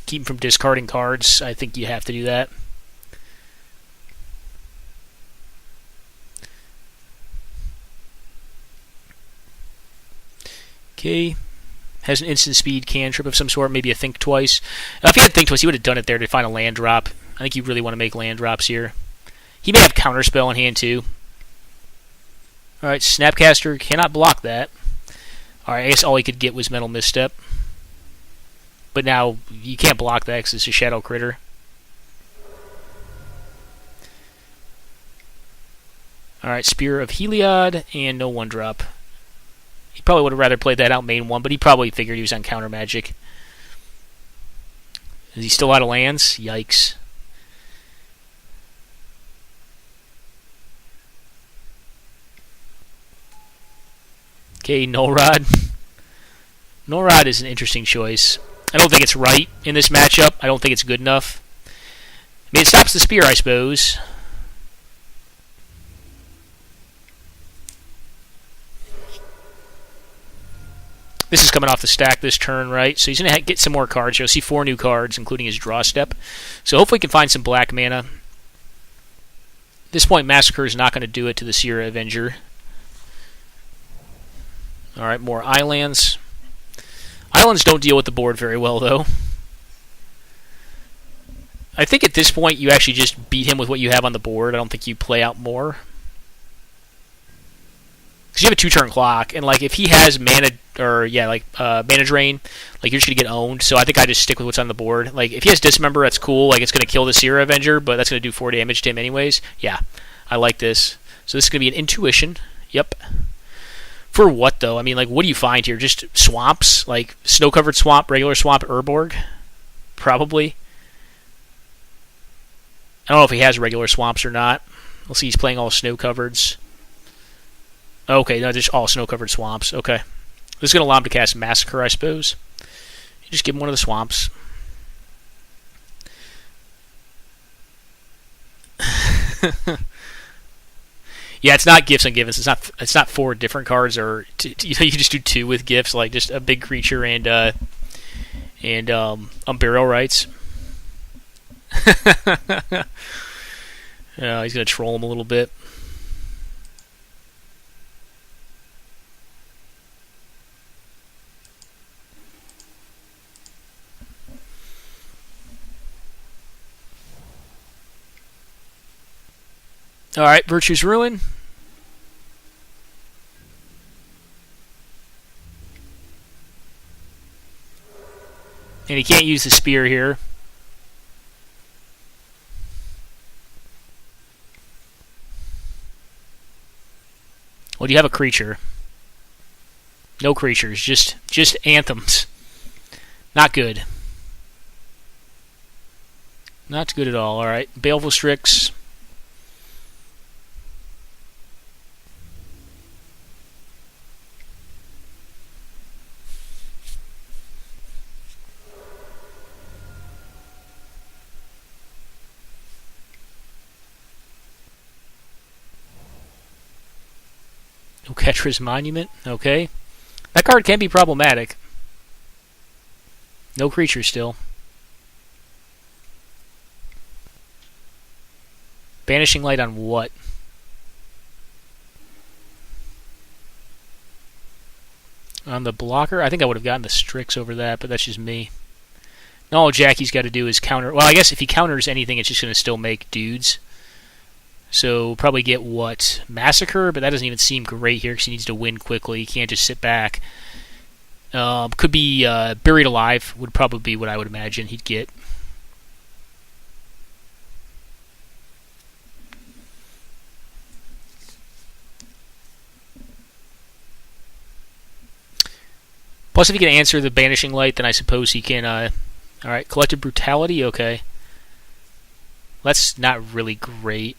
A: Keep him from discarding cards. I think you have to do that. Okay. Has an instant speed cantrip of some sort, maybe a Think Twice. If he had Think Twice, he would have done it there to find a land drop. I think you really want to make land drops here. He may have Counterspell in hand too. Alright, Snapcaster cannot block that. Alright, I guess all he could get was Mental Misstep. But now, you can't block that because it's a Shadow Critter. Alright, Spear of Heliod, and no 1-drop. He probably would have rather played that out main 1, but he probably figured he was on Counter Magic. Is he still out of lands? Yikes. Okay, Null Rod. Null Rod is an interesting choice. I don't think it's right in this matchup. I don't think it's good enough. I mean, it stops the spear, I suppose. This is coming off the stack this turn, right? So he's going to get some more cards. You'll see 4 new cards, including his draw step. So hopefully he can find some black mana. At this point, Massacre is not going to do it to the Sierra Avenger. Alright, more islands. Islands don't deal with the board very well, though. I think at this point you actually just beat him with what you have on the board. I don't think you play out more. Because you have a 2-turn clock, and like if he has mana mana drain, like you're just gonna get owned. So I think I just stick with what's on the board. Like if he has Dismember, that's cool. Like it's gonna kill the Sierra Avenger, but that's gonna do 4 damage to him anyways. Yeah, I like this. So this is gonna be an intuition. Yep. For what though? I mean, like what do you find here? Just swamps, like snow-covered swamp, regular swamp, Urborg, probably. I don't know if he has regular swamps or not. We'll see. He's playing all snow-covereds. Okay, no, just all snow-covered swamps. Okay. This is going to allow him to cast Massacre, I suppose. You just give him one of the swamps. Yeah, it's not gifts and givens. It's not 4 different cards, or you just do 2 with gifts, like just a big creature and Burial Rites. He's going to troll him a little bit. Alright, Virtue's Ruin. And he can't use the spear here. Well, do you have a creature? No creatures, just anthems. Not good. Not good at all. Alright, Baleful Strix. Oketra's Monument. Okay. That card can be problematic. No creatures still. Banishing Light on what? On the blocker? I think I would have gotten the Strix over that, but that's just me. And all Jackie's got to do is counter... Well, I guess if he counters anything, it's just going to still make dudes. So probably get what? Massacre, but that doesn't even seem great here because he needs to win quickly. He can't just sit back. Could be Buried Alive would probably be what I would imagine he'd get. Plus, if he can answer the Banishing Light, then I suppose he can... Alright, Collective Brutality, okay. That's not really great.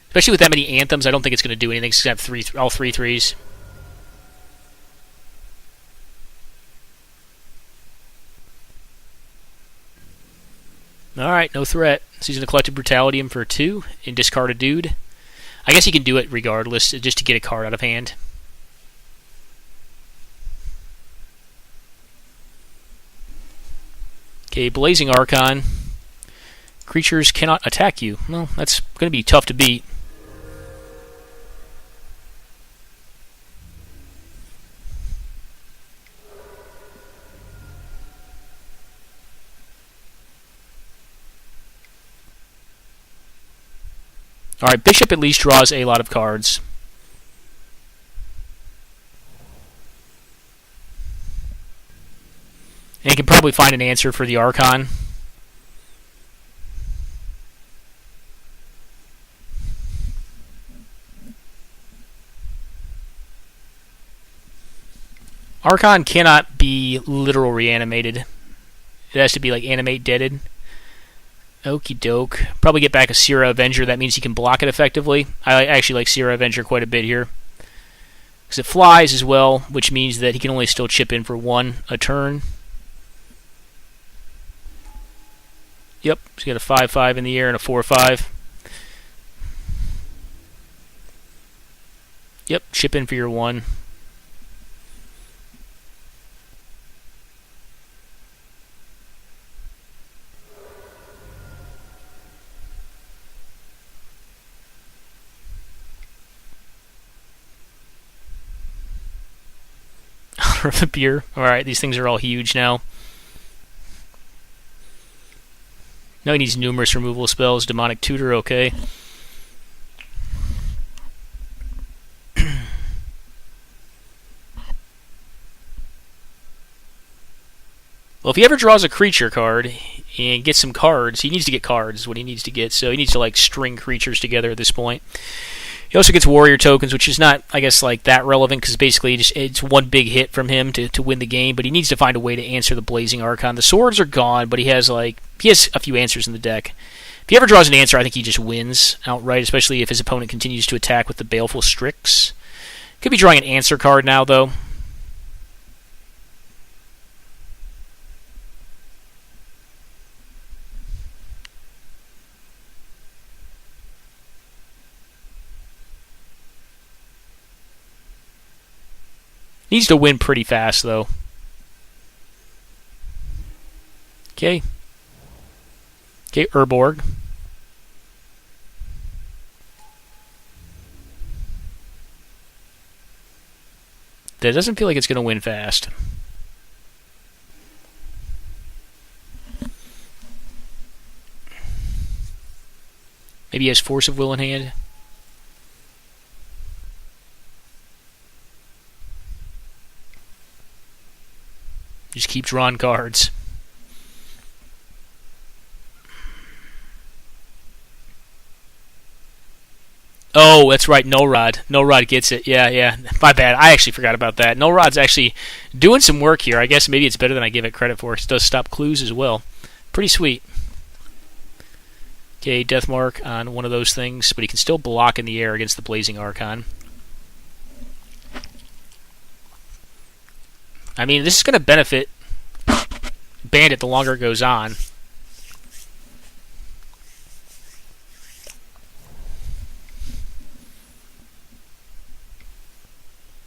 A: Especially with that many anthems, I don't think it's going to do anything except all 3 threes. Alright, no threat. So he's going to Collective Brutality him for 2 and discard a dude. I guess he can do it regardless, just to get a card out of hand. Okay, Blazing Archon. Creatures cannot attack you. Well, that's going to be tough to beat. Alright, Bishop at least draws a lot of cards. And he can probably find an answer for the Archon. Archon cannot be literal reanimated. It has to be like animate deaded. Okie doke. Probably get back a Sierra Avenger. That means he can block it effectively. I actually like Sierra Avenger quite a bit here. Because it flies as well, which means that he can only still chip in for 1 a turn. Yep, he's got a 5/5 in the air and a 4/5. Yep, chip in for your 1. quarter of a beer. Alright, these things are all huge now. Now he needs numerous removal spells. Demonic Tutor, okay. Well, if he ever draws a creature card and gets some cards, he needs to get cards, is what he needs to get. So he needs to like string creatures together at this point. He also gets warrior tokens, which is not, I guess, like that relevant because basically it's one big hit from him to win the game. But he needs to find a way to answer the Blazing Archon. The swords are gone, but he has a few answers in the deck. If he ever draws an answer, I think he just wins outright, especially if his opponent continues to attack with the Baleful Strix. Could be drawing an answer card now, though. Needs to win pretty fast, though. Okay. Okay, Urborg. That doesn't feel like it's going to win fast. Maybe he has Force of Will in hand. Just keep drawing cards. Oh, that's right, No Rod. No Rod gets it. Yeah. My bad. I actually forgot about that. No Rod's actually doing some work here. I guess maybe it's better than I give it credit for. It does stop clues as well. Pretty sweet. Okay, Death Mark on one of those things, but he can still block in the air against the Blazing Archon. I mean, this is going to benefit Bandit the longer it goes on.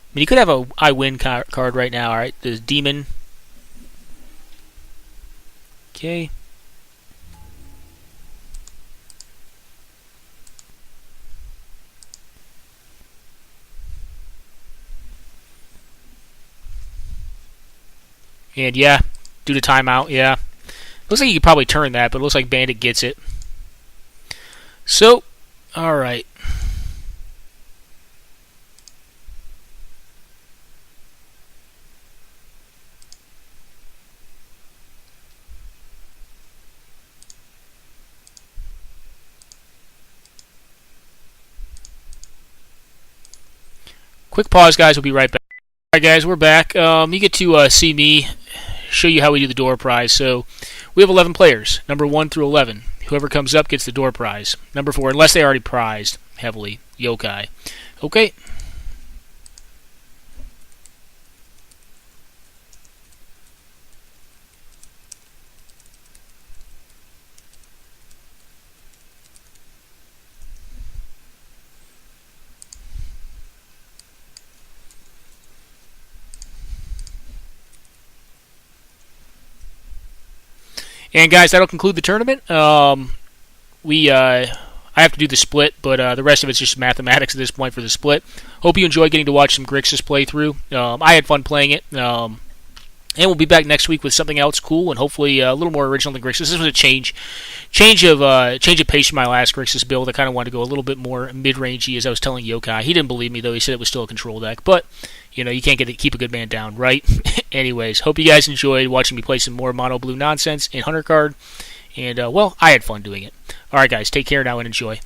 A: I mean, he could have a I win card right now, alright? The Demon. Okay. And yeah, due to timeout, yeah. Looks like you could probably turn that, but it looks like Bandit gets it. So, alright. Quick pause, guys. We'll be right back. Alright, guys, we're back. You get to see me show you how we do the door prize. So we have 11 players, number 1 through 11. Whoever comes up gets the door prize. Number 4, unless they already prized heavily, yokai. Okay. And guys, that'll conclude the tournament. I have to do the split, but the rest of it's just mathematics at this point for the split. Hope you enjoyed getting to watch some Grixis playthrough. I had fun playing it. And we'll be back next week with something else cool and hopefully a little more original than Grixis. This was a change of pace from my last Grixis build. I kind of wanted to go a little bit more mid-rangey, as I was telling Yokai. He didn't believe me, though. He said it was still a control deck. But, you know, you can't keep a good man down, right? Anyways, hope you guys enjoyed watching me play some more mono blue nonsense in Hunter card. And, well, I had fun doing it. Alright, guys, take care now and enjoy.